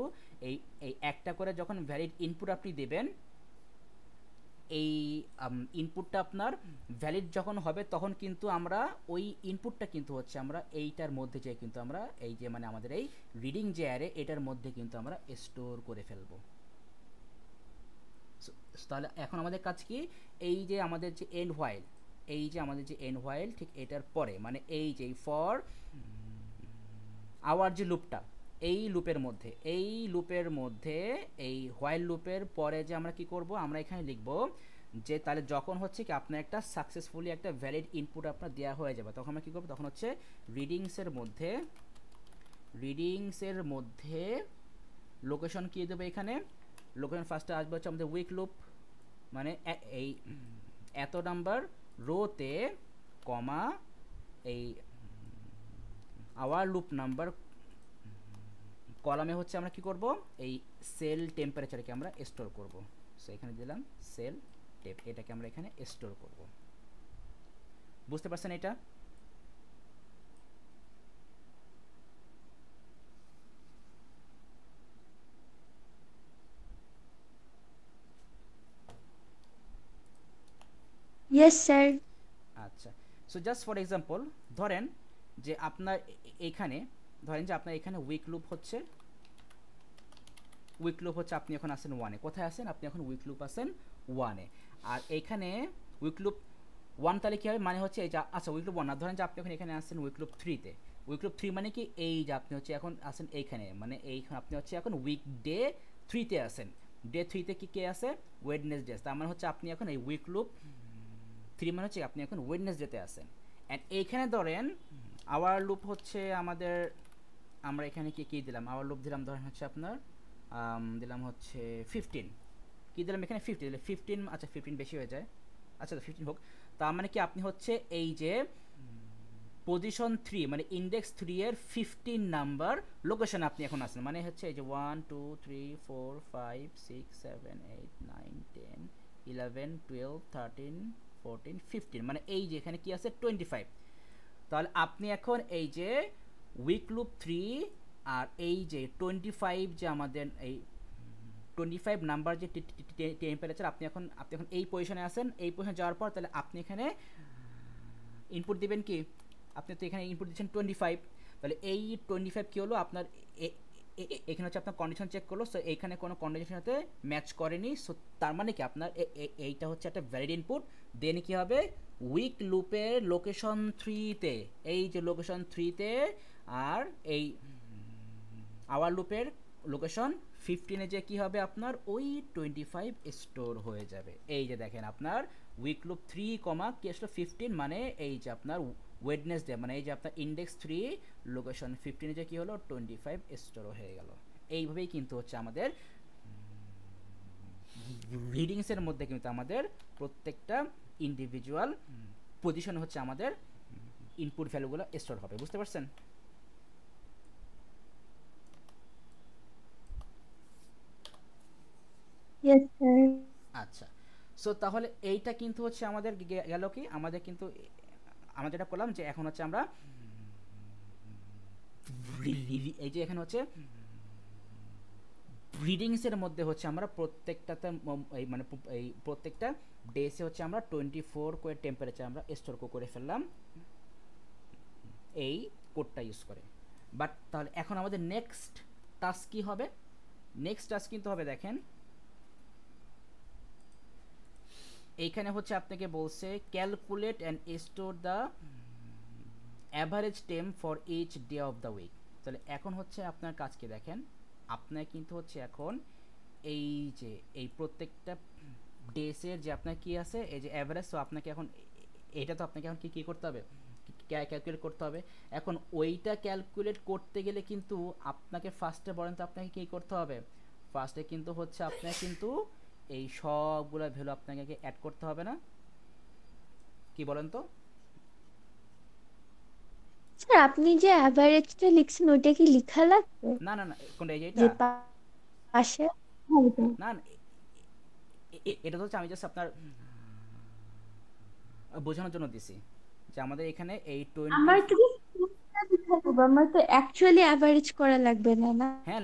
Speaker 1: এই এই একটা করে যখন ভ্যালিড ইনপুট আপনি দেবেন, এই ইনপুটটা আপনার ভ্যালিড যখন হবে তখন কিন্তু আমরা ওই ইনপুটটা কিন্তু হচ্ছে আমরা এইটার মধ্যে যে কিন্তু আমরা এই যে মানে আমাদের এই রিডিং যে অ্যারে, এটার মধ্যে কিন্তু আমরা স্টোর করে ফেলবো। তাহলে এখন আমাদের কাজ কি, এই যে আমাদের যে এন্ড হোয়াইল, এই যে আমাদের যে এন্ড হোয়াইল ঠিক এটার পরে মানে এই যে ফর আওয়ার যে লুপটা, এই লুপের মধ্যে এই হোয়াইল লুপের পরে যে আমরা কি করব, আমরা এখানে লিখব যে তাহলে যখন হচ্ছে কি আপনার একটা সাকসেসফুলি একটা ভ্যালিড ইনপুট আপনার দেওয়া হয়ে যাবে, তখন আমরা কী করবো, তখন হচ্ছে রিডিংসের মধ্যে লোকেশন কী দেবে, এখানে লোকেশন ফার্স্টে আসবে হচ্ছে আমাদের উইক লুপ, মানে এই এত নাম্বার রোতে কমা এই আওয়ার লুপ নাম্বার কলামে হচ্ছে আমরা কি করব, এই সেল টেম্পারেচারকে আমরা স্টোর করব। সো এখানে দিলাম সেল টেপ, এটাকে আমরা এখানে স্টোর করব। বুঝতে পারছেন এটা?
Speaker 2: Yes sir.
Speaker 1: আচ্ছা, সো জাস্ট ফর এক্সাম্পল ধরেন যে আপনার এখানে উইক লুপ হচ্ছে আপনি এখন আসেন 1-এ। কোথায় আসেন আপনি এখন? উইক লুপ আসেন 1-এ। আর এইখানে উইক লুপ ওয়ান তাহলে কী হবে, মানে হচ্ছে এই যে আচ্ছা উইক লুপ ওয়ান না, ধরেন যে আপনি এখন এখানে আসছেন উইক লুপ থ্রিতে। উইক লুপ থ্রি মানে কি, এই যে আপনি হচ্ছে এখন আসেন এইখানে, মানে এইখানে আপনি হচ্ছে এখন উইক ডে থ্রিতে আসেন। ডে থ্রিতে কি কে আছে, ওয়েডনেসডে। তার মানে হচ্ছে আপনি এখন এই উইক লুপ থ্রি মানে হচ্ছে আপনি এখন ওয়েডনেসডেতে আসেন। অ্যান্ড এইখানে ধরেন আওয়ার লুপ হচ্ছে আমাদের, আমরা এখানে কি কী দিলাম, আওয়ার লুপ দিলাম ধরেন হচ্ছে আপনার দিলাম হচ্ছে 15, কী দিলাম এখানে 50 দিলে 15, আচ্ছা 15 বেশি হয়ে যায়, আচ্ছা 15 হোক। তার মানে কি আপনি হচ্ছে এই যে পজিশন থ্রি মানে ইন্ডেক্স থ্রি এর 15 নাম্বার লোকেশন আপনি এখন আছেন, মানে হচ্ছে এই যে 1 2 3 4 5 6 7 8 9 10 11 12 13 14 15, মানে এই যে এখানে কি আছে 25। তাহলে আপনি এখন এই যে উইক লুপ থ্রি আর এই যে 25 যে আমাদের এই 25 নাম্বার যে টেম্পারেচার, আপনি এখন এই পজিশনে আছেন। এই পজিশনে যাওয়ার পর তাহলে আপনি এখানে ইনপুট দিবেন কি, আপনি তো এখানে ইনপুট দিচ্ছেন 25, তাহলে এই 25 কী হলো আপনার এখানে হচ্ছে আপনার কন্ডিশন চেক করলো, সো এইখানে কোনো কন্ডিশনের সাথে ম্যাচ করেনি, সো তার মানে কি আপনার এইটা হচ্ছে একটা ভ্যালিড ইনপুট। দেন কী হবে, উইক লুপের লোকেশন থ্রিতে, এই যে লোকেশন থ্রিতে আর এই আওয়ার লুপের লোকেশন 15-এ যে কী হবে আপনার ওই 25 স্টোর হয়ে যাবে। এই যে দেখেন আপনার উইক লুপ থ্রি কমা কি আসলো 15, মানে এই যে আপনার ওয়েডনেসডে, মানে এই যে আপনার ইন্ডেক্স থ্রি লোকেশন 15-এ যে কী হলো 25 স্টোর হয়ে গেল। এইভাবেই কিন্তু হচ্ছে আমাদের রিডিংসের মধ্যে কিন্তু আমাদের প্রত্যেকটা ইন্ডিভিজুয়াল পজিশন হচ্ছে আমাদের ইনপুট ভ্যালুগুলো স্টোর হবে, বুঝতে পারছেন?
Speaker 2: Yes sir.
Speaker 1: আচ্ছা, সো তাহলে এইটা কিন্তু হচ্ছে আমাদের গেল কি, আমাদের কিন্তু আমরা যেটা করলাম যে এখন হচ্ছে আমরা এই যে এখানে হচ্ছে ব্রিডিংসের মধ্যে হচ্ছে আমরা প্রত্যেকটাতে এই মানে এই প্রত্যেকটা ডেসে হচ্ছে আমরা 24 করে টেম্পারেচার আমরা স্টোর করে ফেললাম এই কোডটা ইউজ করে। বাট তাহলে এখন আমাদের নেক্সট টাস্ক কী হবে, নেক্সট টাস্ক কিন্তু হবে দেখেন এইখানে হচ্ছে আপনাকে বলছে calculate and store the average temp for each day of the week. তাহলে এখন হচ্ছে আপনার কাজকে দেখেন, আপনার কিন্তু হচ্ছে এখন এই যে এই প্রত্যেকটা ডেসের যে আপনার কি আছে এই যে অ্যাভারেজ, তো আপনাকে এখন এটা তো আপনাকে এখন কি কী করতে হবে, ক্যালকুলেট করতে হবে। এখন ওইটা ক্যালকুলেট করতে গেলে কিন্তু আপনাকে ফার্স্টে বলেন তো আপনাকে কী করতে হবে, ফার্স্টে কিন্তু হচ্ছে আপনার কিন্তু এই সবগুলো ভ্যালু আপনাকে অ্যাড করতে হবে না, কি বলেন তো?
Speaker 2: স্যার আপনি যে অ্যাভারেজটা লিখছেন ওইটা কি লিখা লাগবে,
Speaker 1: না না না, কোনটা এই যে
Speaker 2: যে
Speaker 1: এটা?
Speaker 2: পাশে? হ্যাঁ, এটা।
Speaker 1: না না, এটা তো হচ্ছে আমি জাস্ট আপনার বোঝানোর জন্য দিছি যে আমাদের এখানে এই 20।
Speaker 2: আমার তো লিখা লাগবে, আমার তো অ্যাকচুয়ালি অ্যাভারেজ করা লাগবে না, না?
Speaker 1: হ্যাঁ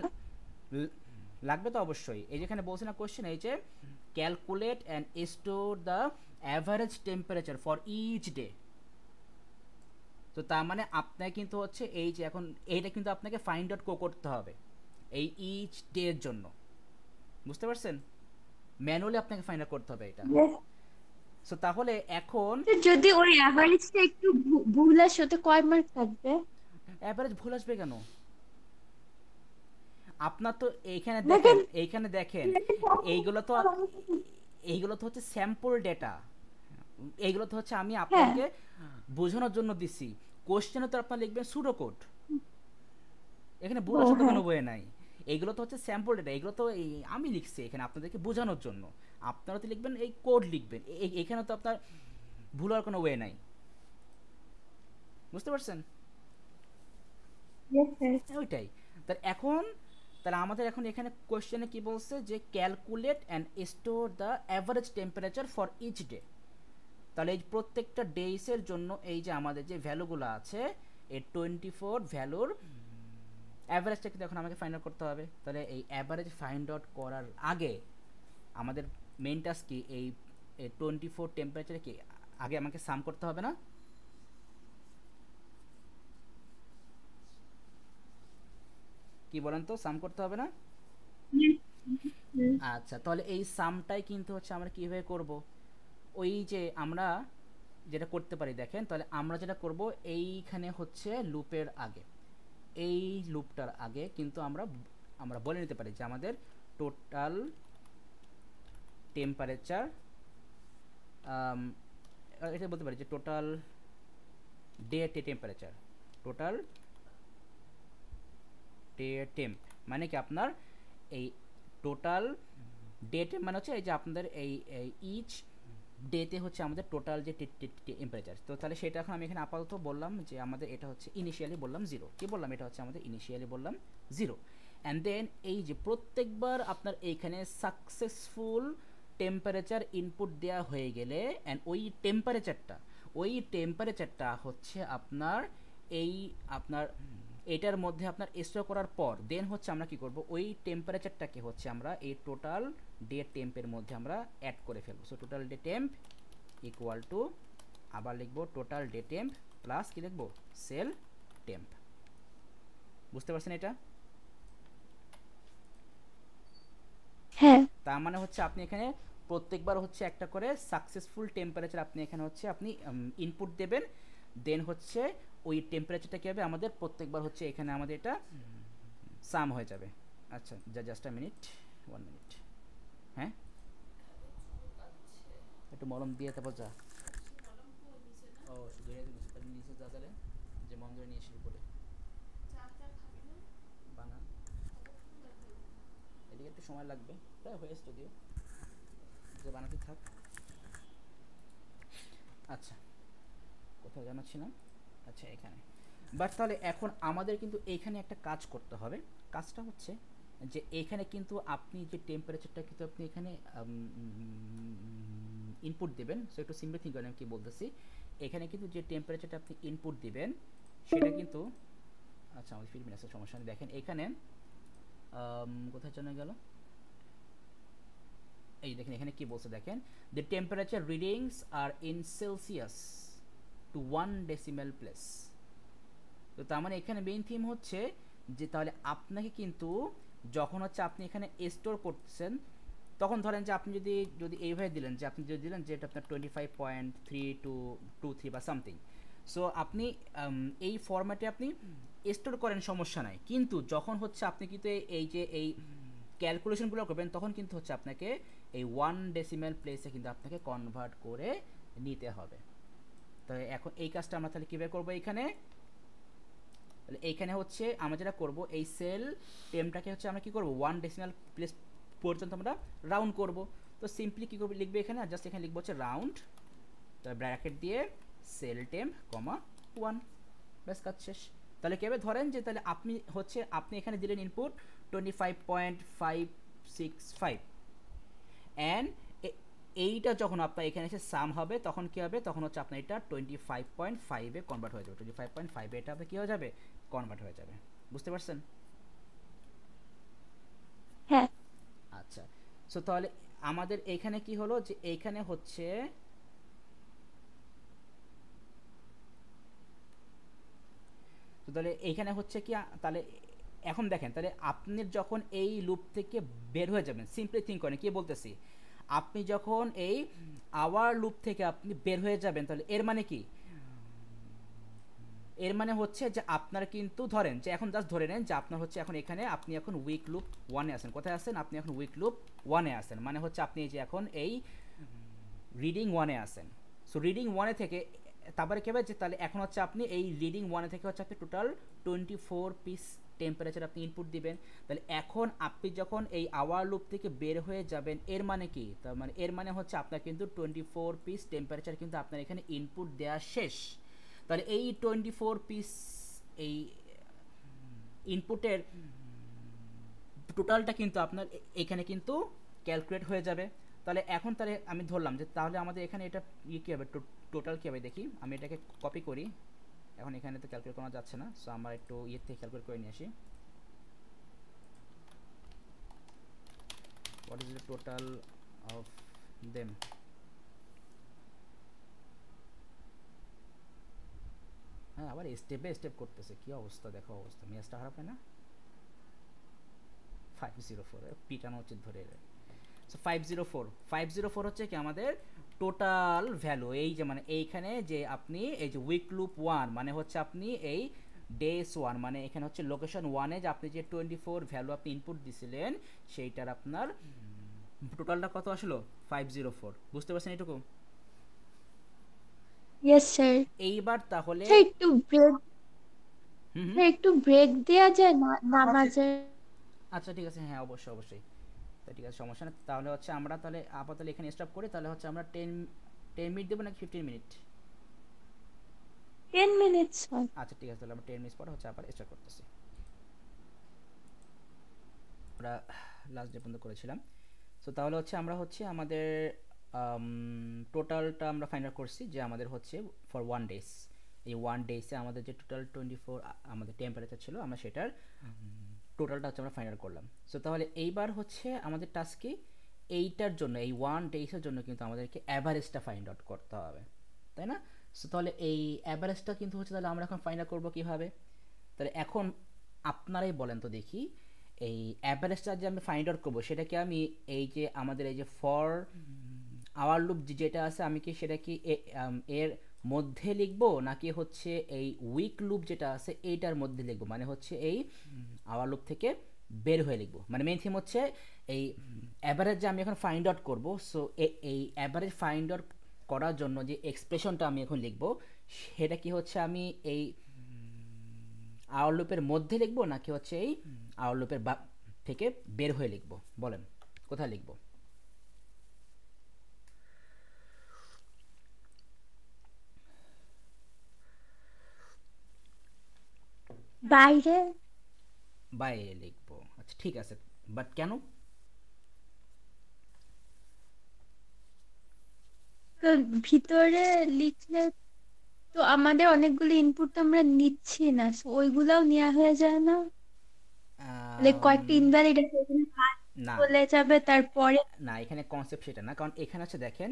Speaker 1: লাগবে তো অবশ্যই, এই যেখানে বলছি না কোশ্চেন এই যে calculate and store the average temperature for each day. তো তার মানে আপনার কিন্তু হচ্ছে এই যে এখন এইটা কিন্তু আপনাকে ফাইন্ড আউট করতে হবে এই ইচ ডে এর জন্য, বুঝতে পারছেন? ম্যানুয়ালি আপনাকে ফাইন্ড আউট করতে হবে এটা।
Speaker 2: Yes.
Speaker 1: সো তাহলে এখন
Speaker 2: যদি ওই অ্যাভারেজটা একটু ভুল আসে ওতে কয় মার্ক থাকবে?
Speaker 1: অ্যাভারেজ ভুল আসবে কেন? আপনার তো এইখানে দেখেন,
Speaker 2: দেখেন,
Speaker 1: এইখানে দেখেন এইগুলো তো, এইগুলো তো হচ্ছে স্যাম্পল ডেটা, এইগুলো তো হচ্ছে আমি
Speaker 2: হ্যাঁ,
Speaker 1: আপনাকে বোঝানোর জন্য দিছি। কোশ্চেনে তো আপনার লিখবেন সুডো কোড, এখানে ভুল
Speaker 2: ও
Speaker 1: আসার তো
Speaker 2: হ্যাঁ,
Speaker 1: কোনো ওয়ে নাই। এইগুলো তো হচ্ছে স্যাম্পল ডেটা, এগুলো তো এই আমি লিখছি এখানে আপনাদেরকে বোঝানোর জন্য, আপনারা তো লিখবেন এই কোড লিখবেন, এখানে তো আপনার ভুল হওয়ার কোনো ওয়ে নাই, বুঝতে পারছেন?
Speaker 2: yes sir.
Speaker 1: ওইটাই। তাহলে এখন তাহলে আমাদের এখন এখানে কোশ্চেনে কি বলছে যে calculate and store the average temperature for each day. তাহলে এই প্রত্যেকটা ডেইসের জন্য এই যে আমাদের যে ভ্যালুগুলো আছে এই 24 ভ্যালুর অ্যাভারেজটা কিন্তু এখন আমাকে ফাইন্ড আউট করতে হবে। তাহলে এই অ্যাভারেজ ফাইন্ড আউট করার আগে আমাদের মেন টাস্ক কি, এই 24 টেম্পারেচারে কি আগে আমাকে সাম করতে হবে না? কি বলেন তো, সাম করতে হবে না?
Speaker 2: Yes. Yes.
Speaker 1: আচ্ছা, তাহলে এই সামটাই কিন্তু হচ্ছে আমরা কীভাবে করব, ওই যে আমরা যেটা করতে পারি দেখেন, তাহলে আমরা যেটা করব এইখানে হচ্ছে লুপের আগে, এই লুপটার আগে কিন্তু আমরা আমরা বলে নিতে পারি যে আমাদের টোটাল টেম্পারেচার, এটা বলতে পারি যে total day temperature, total day temp মানে কি আপনার এই টোটাল ডে টেম্প মানে হচ্ছে এই যে আপনাদের এই ইচ ডেতে হচ্ছে আমাদের টোটাল যে টেম্পারেচার। তো তাহলে সেটা এখন আমি এখানে আপাতত বললাম যে আমাদের এটা হচ্ছে ইনিশিয়ালি বললাম 0, কি বললাম, এটা হচ্ছে আমাদের ইনিশিয়ালি বললাম 0। অ্যান্ড দেন এই যে প্রত্যেকবার আপনার এইখানে সাকসেসফুল টেম্পারেচার ইনপুট দেওয়া হয়ে গেলে অ্যান্ড ওই টেম্পারেচারটা হচ্ছে আপনার এই আপনার এটার মধ্যে আপনার স্টোর করার পর দেন হচ্ছে আমরা কি করব, ওই টেম্পারেচারটাকে হচ্ছে আমরা এই টোটাল ডে টেম্পের মধ্যে আমরা অ্যাড করে ফেলবো। So total day temp equal to আবার লিখবো টোটাল ডে টেম্প প্লাস কি লিখবো সেল টেম্প। বুঝতে পারছেন এটা?
Speaker 2: হ্যাঁ।
Speaker 1: তার মানে হচ্ছে আপনি এখানে প্রত্যেকবার হচ্ছে একটা করে সাকসেসফুল টেম্পারেচার আপনি এখানে হচ্ছে আপনি ইনপুট দেবেন, দেন হচ্ছে ওই টেম্পারেচারটা কী হবে আমাদের প্রত্যেকবার হচ্ছে এখানে আমাদের এটা সাম হয়ে যাবে। আচ্ছা জাস্ট আ মিনিট, 1 মিনিট। হ্যাঁ একটু মলম দিয়ে তারপর যা। ও শুধু নিচে যা, তাহলে যে মম ধরে নিয়ে শুরু করে বানা, এদিকে একটু সময় লাগবে, প্রায় হয়েছে যদিও, যে বানাতে থাক। আচ্ছা কোথাও জানাচ্ছিলাম, আচ্ছা এখানে। বাট তাহলে এখন আমাদের কিন্তু এইখানে একটা কাজ করতে হবে, কাজটা হচ্ছে যে এখানে কিন্তু আপনি যে টেম্পারেচারটা কিন্তু আপনি এখানে ইনপুট দেবেন। সো একটু সিম্পল থিঙ্ক করেন আমি কী বলতেছি, এখানে কিন্তু যে টেম্পারেচারটা আপনি ইনপুট দিবেন সেটা কিন্তু, আচ্ছা আমাদের ফিল্ম আছে সমস্যা নেই। দেখেন এখানে কোথায় চলে গেল, এই দেখেন এখানে কি বলছে দেখেন, the temperature readings are in Celsius to 1 decimal place. তো তার মানে এখানে মেইন থিম হচ্ছে যে তাহলে আপনাকে কিন্তু যখন হচ্ছে আপনি এখানে স্টোর করতেছেন তখন ধরেন যে আপনি যদি যদি এইভাবে দিলেন যে আপনি যদি দিলেন যে এটা আপনার 25.3223 বা সামথিং, সো আপনি এই ফরম্যাটে আপনি স্টোর করেন সমস্যা নাই, কিন্তু যখন হচ্ছে আপনি কিন্তু এই যে এই ক্যালকুলেশনগুলো করবেন তখন কিন্তু হচ্ছে আপনাকে এই 1 ডেসিমেল প্লেসে কিন্তু আপনাকে কনভার্ট করে নিতে হবে। তো এখন এই কাজটা আমরা তাহলে কীভাবে করবো, এইখানে তাহলে এইখানে হচ্ছে আমরা যেটা করবো এই সেল টেমটাকে হচ্ছে আমরা কী করবো 1 ডেসিমাল প্লেস পর্যন্ত আমরা রাউন্ড করব। তো সিম্পলি কী করবে লিখবে এখানে, জাস্ট এখানে লিখবো হচ্ছে রাউন্ড, তো ব্র্যাকেট দিয়ে সেল টেম কমা 1, ব্যাস কাজ শেষ। তাহলে কীভাবে ধরেন যে তাহলে আপনি হচ্ছে আপনি এখানে দিলেন ইনপুট 25.565 অ্যান্ড এইটা যখন আপনার এখানে এসে সাম হবে তখন কী হবে, তখন হচ্ছে আপনার এটা 25.5-এ কনভার্ট হয়ে যাবে, 25.5 এটা আপনার কী হয়ে যাবে কনভার্ট হয়ে যাবে। বুঝতে পারছেন?
Speaker 2: হ্যাঁ।
Speaker 1: আচ্ছা সো তাহলে আমাদের এইখানে কি হলো যে এইখানে হচ্ছে তো তাহলে এইখানে হচ্ছে কি তাহলে এখন দেখেন তাহলে আপনি যখন এই লুপ থেকে বের হয়ে যাবেন, সিম্পলি থিঙ্ক করেন কি বলতেছি, আপনি যখন এই আওয়ার লুপ থেকে আপনি বের হয়ে যাবেন তাহলে এর মানে কি, এর মানে হচ্ছে যে আপনার কিন্তু ধরেন যে এখন জাস্ট ধরে নেন যে আপনার হচ্ছে এখন এখানে আপনি এখন উইক লুপ 1-এ আছেন। কোথায় আছেন আপনি এখন উইক লুপ 1-এ আছেন, মানে হচ্ছে আপনি এই যে এখন এই রিডিং 1-এ আছেন। সো রিডিং 1-এ থেকে তারপরে কী হবে যে তাহলে এখন হচ্ছে আপনি এই রিডিং 1-এ থেকে হচ্ছে আপনি টোটাল 24 পিস টেম্পারেচার আপনি ইনপুট দিবেন। তাহলে এখন আপনি যখন এই আওয়ার লুপ থেকে বের হয়ে যাবেন এর মানে কি, তার মানে এর মানে হচ্ছে আপনার কিন্তু 24 পিস টেম্পারেচার কিন্তু আপনার এখানে ইনপুট দেওয়া শেষ। তাহলে এই 24 পিস এই ইনপুটের টোটালটা কিন্তু আপনার এখানে কিন্তু ক্যালকুলেট হয়ে যাবে। তাহলে এখন তাহলে আমি ধরলাম যে তাহলে আমাদের এখানে এটা কী হবে টোটাল কী হবে দেখি, আমি এটাকে কপি করি, এখন এখানে তো ক্যালকুলেট করা যাচ্ছে না, সো আমরা একটু থেকে ক্যালকুলেট করে নিয়ে আসি। What is the total of them, হ্যাঁ আবার স্টেপ বাই স্টেপ করতেছে, কী অবস্থা দেখো, অবস্থা মেজাজটা খারাপ হয় না। 504 পিটানো উচিত ধরে। সো 504 হচ্ছে কি আমাদের টোটাল ভ্যালু, এই যে মানে এইখানে যে আপনি এই যে উইক লুপ 1 মানে হচ্ছে আপনি এই ডেস 1 মানে এখানে হচ্ছে লোকেশন 1 এ যে আপনি যে 24 ভ্যালু আপনি ইনপুট দিছিলেন সেইটার আপনার টোটালটা কত আসলো 504। বুঝতে পারছেন এটুকু?
Speaker 2: Yes sir.
Speaker 1: এইবার তাহলে
Speaker 2: স্যার একটু ব্রেক,
Speaker 1: হুম হুম
Speaker 2: স্যার একটু ব্রেক দেওয়া যায় না নামাজের?
Speaker 1: আচ্ছা ঠিক আছে, হ্যাঁ অবশ্যই অবশ্যই। তা ঠিক আছে, সমস্যা না। তাহলে হচ্ছে আমরা তাহলে আপাতত এখানে স্টপ করি। তাহলে হচ্ছে আমরা 10 মিনিট দেবো নাকি 15 মিনিট?
Speaker 2: 10 মিনিটস হয়।
Speaker 1: আচ্ছা ঠিক আছে, তাহলে আমরা 10 মিনিট পরে হচ্ছে আবার স্টার্ট করতেছি। আমরা লাস্ট ডে পর্যন্ত করেছিলাম। সো তাহলে হচ্ছে আমরা হচ্ছে আমাদের টোটালটা আমরা ফাইন্ড আউট করছি যে আমাদের হচ্ছে ফর 1 ডেজ, এই 1 ডেজে আমাদের যে টোটাল 24 আমাদের টেম্পারেচার ছিল আমরা সেটার টোটালটা হচ্ছে আমরা ফাইন্ড আউট করলাম। সো তাহলে এইবার হচ্ছে আমাদের টাস্ক কি, এইটার জন্য এই 1 ডেজের জন্য কিন্তু আমাদেরকে অ্যাভারেজটা ফাইন্ড আউট করতে হবে, তাই না? সো তাহলে এই অ্যাভারেজটা কিন্তু হচ্ছে তাহলে আমরা এখন ফাইন্ড আউট করবো কীভাবে? তাহলে এখন আপনারাই বলেন তো দেখি, এই অ্যাভারেজটা যে আমি ফাইন্ড আউট করবো সেটা কি আমি এই যে আমাদের এই যে ফর আওয়ার লুপ যেটা আছে আমি কি সেটা কি এর মধ্যে লিখবো নাকি হচ্ছে এই উইক লুপ যেটা আছে এইটার মধ্যে লিখবো, মানে হচ্ছে এই আওয়ার লুপ থেকে বের হয়ে লিখবো? মানে মেইন থিম হচ্ছে এই অ্যাভারেজ যে আমি এখন ফাইন্ড আউট করবো। সো এই অ্যাভারেজ ফাইন্ড আউট করার জন্য যে এক্সপ্রেশনটা আমি এখন লিখবো সেটা কি হচ্ছে আমি এই আওয়ার লুপের মধ্যে লিখবো নাকি হচ্ছে এই আওয়ার লুপের থেকে বের হয়ে লিখবো? বলেন কোথায় লিখবো?
Speaker 2: বাইরে।
Speaker 1: বাইরে লিখবো, আচ্ছা ঠিক আছে। বাট কেন?
Speaker 2: তো ভিতরে লিখলে তো আমাদের অনেকগুলো ইনপুট তো আমরা নিচ্ছি না, so ওইগুলাও নেওয়া হয়ে যায় না? লাইক কয়েকটা ইনভ্যালিড আছে, ওখানে বাদ
Speaker 1: না
Speaker 2: চলে যাবে তারপরে।
Speaker 1: না, এখানে কনসেপ্ট সেটা না, কারণ এখানে হচ্ছে দেখেন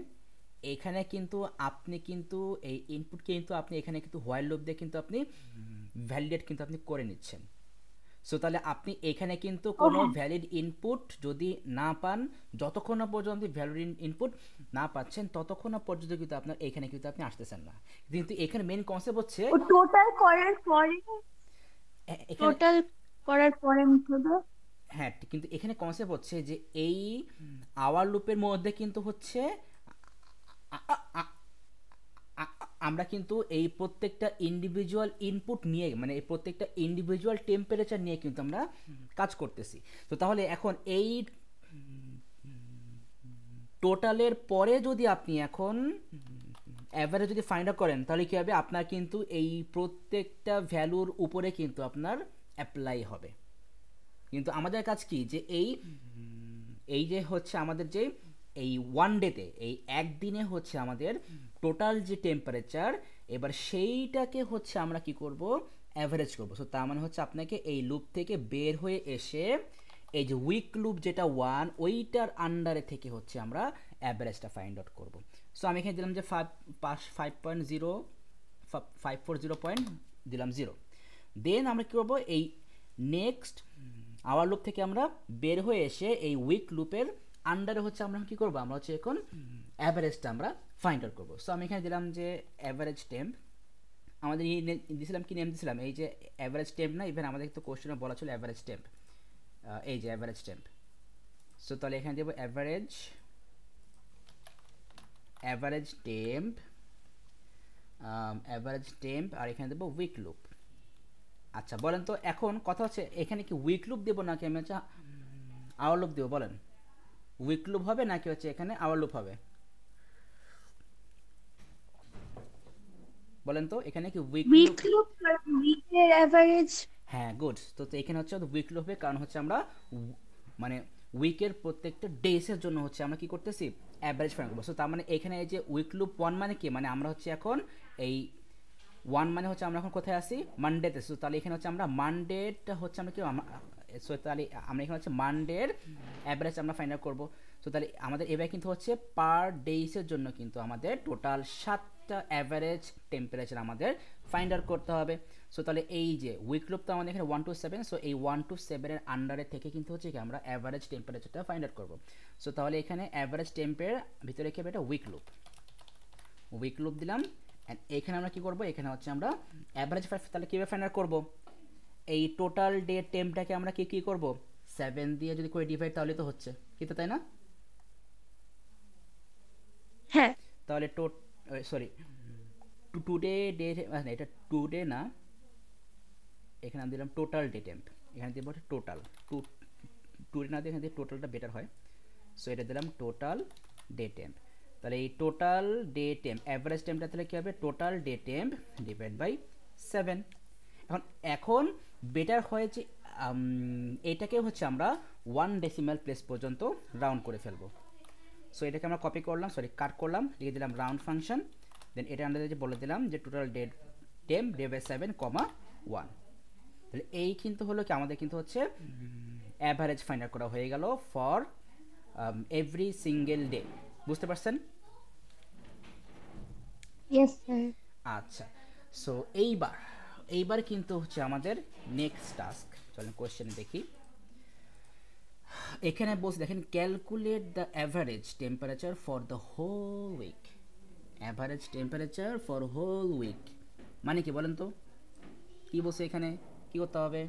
Speaker 1: এখানে কিন্তু আপনি কিন্তু এই ইনপুট কিন্তু আপনি এখানে কিন্তু হোয়াইল লুপ দিয়ে কিন্তু আপনি ভ্যালিডেট কিন্তু আপনি করে নিচ্ছেন। সো তাহলে আপনি এখানে কিন্তু
Speaker 2: ও
Speaker 1: কোনো
Speaker 2: হ্যাঁ।
Speaker 1: ভ্যালিড ইনপুট যদি না পান, যতক্ষণ না পর্যন্ত ভ্যালিড ইনপুট না পাচ্ছেন ততক্ষণ না পর্যন্ত কিন্তু আপনার এখানে কিন্তু আপনি আসতেছেন না। কিন্তু এখানে মেন কনসেপ্ট হচ্ছে
Speaker 2: ও টোটাল করার পরে,
Speaker 1: এখানে
Speaker 2: টোটাল করার পরে নিতে হবে।
Speaker 1: হ্যাঁ, কিন্তু এখানে কনসেপ্ট হচ্ছে যে এই আওয়ার লুপের মধ্যে কিন্তু হচ্ছে আমরা কিন্তু এই প্রত্যেকটা ইন্ডিভিজুয়াল ইনপুট নিয়ে মানে এই প্রত্যেকটা ইন্ডিভিজুয়াল টেম্পারেচার নিয়ে কিন্তু আমরা কাজ করতেছি। তো তাহলে এখন এই টোটালের পরে যদি আপনি এখন অ্যাভারেজ যদি ফাইন্ড আউট করেন তাহলে কী হবে, আপনার কিন্তু এই প্রত্যেকটা ভ্যালুর উপরে কিন্তু আপনার অ্যাপ্লাই হবে। কিন্তু আমাদের কাজ কি যে এই যে হচ্ছে আমাদের যে এই 1 ডেতে এই একদিনে হচ্ছে আমাদের টোটাল যে টেম্পারেচার এবার সেইটাকে হচ্ছে আমরা কি করব, অ্যাভারেজ করব। সো তার মানে হচ্ছে আপনাকে এই লুপ থেকে বের হয়ে এসে এই যে উইক লুপ যেটা 1 ওইটার আন্ডারে থেকে হচ্ছে আমরা অ্যাভারেজটা ফাইন্ড আউট করব। সো আমি এখানে দিলাম যে 540 দিলাম 0। দেন আমরা কী করবো, এই নেক্সট আওয়ার লুপ থেকে আমরা বের হয়ে এসে এই উইক লুপের আন্ডারে হচ্ছে আমরা কি করবো, আমরা হচ্ছে এখন অ্যাভারেজটা আমরা ফাইন্ড আউট করবো। সো আমি এখানে দিলাম যে অ্যাভারেজ টেম্প, আমাদের দিয়েছিলাম কি নেম দিয়েছিলাম, এই যে অ্যাভারেজ টেম্প না, ইভেন আমাদের তো কোশ্চেনে বলা ছিল অ্যাভারেজ টেম্প, এই যে অ্যাভারেজ টেম্প। সো তাহলে এখানে দেবো অ্যাভারেজ টেম্প, আর এখানে দেবো উইক লুপ। আচ্ছা বলেন তো এখন কথা হচ্ছে এখানে কি উইক লুপ দেবো নাকি আমি হচ্ছে আওয়ার লুপ দেবো? বলেন উইক লুপ হবে নাকি হচ্ছে এখানে আওয়ার লুপ হবে? বলেন তো এখানে কি উইক লুপ?
Speaker 2: লুপ আর উইকের এভারেজ।
Speaker 1: হ্যাঁ গুড। তো এখানে হচ্ছে উইক লুপ হবে, কারণ হচ্ছে আমরা মানে উইকের প্রত্যেকটা ডেসের জন্য হচ্ছে আমরা কি করতেছি, অ্যাভারেজ ফাইন্ড করবো। সো তার মানে এখানে এই যে উইক লুপ 1 মানে কি, মানে আমরা হচ্ছে এখন এই 1 মানে হচ্ছে আমরা এখন কোথায় আসি, মানডেতে। সো তাহলে এখানে হচ্ছে আমরা মানডেটা হচ্ছে আমরা কি, সো তাহলে আমরা এখানে হচ্ছে মানডের অ্যাভারেজ আমরা ফাইন্ড আউট করবো। সো তাহলে আমাদের এবার কিন্তু হচ্ছে পার ডেইসের জন্য কিন্তু আমাদের টোটাল 7 প্রত্যেকটা অ্যাভারেজ টেম্পারেচার আমাদের ফাইন্ড আউট করতে হবে। সো তাহলে এই যে উইক লুপ তো আমাদের এখানে 1 to 7, সো এই 1 to 7 এর আন্ডারে থেকে কিন্তু হচ্ছে কি আমরা অ্যাভারেজ টেম্পারেচারটা ফাইন্ড আউট করব। সো তাহলে এখানে অ্যাভারেজ টেম্পের ভিতরে কি হবে, এটা উইক লুপ দিলাম। অ্যান্ড এখানে আমরা কি করব, এখানে হচ্ছে আমরা অ্যাভারেজ তাহলে কীভাবে ফাইন্ড আউট করবো, এই টোটাল ডে টেম্পটাকে আমরা কি করব 7 দিয়ে যদি করে ডিভাইড তাহলে তো হচ্ছে কিন্তু, তাই না?
Speaker 2: হ্যাঁ
Speaker 1: তাহলে সরি টুডে ডে, এটা টুডে না, এখানে আমি দিলাম টোটাল ডে টেম্প, এখানে দিব টোটাল টুডে না দিয়ে এখানে দিয়ে টোটালটা বেটার হয়। সো এটা দিলাম টোটাল ডে টেম্প। তাহলে এই টোটাল ডে টেম্প অ্যাভারেজ টেম্পটা তাহলে কী হবে, total day temp divide by 7। এখন বেটার হয় যে এটাকে হচ্ছে আমরা 1 ডেসিমাল প্লেস পর্যন্ত রাউন্ড করে ফেলবো। সো এটাকে আমরা কপি করলাম, সরি কাট করলাম, লিখে দিলাম রাউন্ড ফাংশন, দেন এটা আমরা যে বলে দিলাম যে total day temp divide by 7, 1। তাহলে এই কিন্তু হলো কি আমাদের কিন্তু হচ্ছে অ্যাভারেজ ফাইন্ড আউট করা হয়ে গেল ফর এভরি সিঙ্গেল ডে। বুঝতে পারছেন?
Speaker 2: Yes sir.
Speaker 1: আচ্ছা, সো এইবার কিন্তু হচ্ছে আমাদের নেক্সট টাস্ক। চলেন কোশ্চেনে দেখি। এখানে বলছে দেখেন, calculate the average temperature for the whole week. Average temperature for whole week মানে কি বলেন তো, কি বলছে এখানে, কি করতে হবে?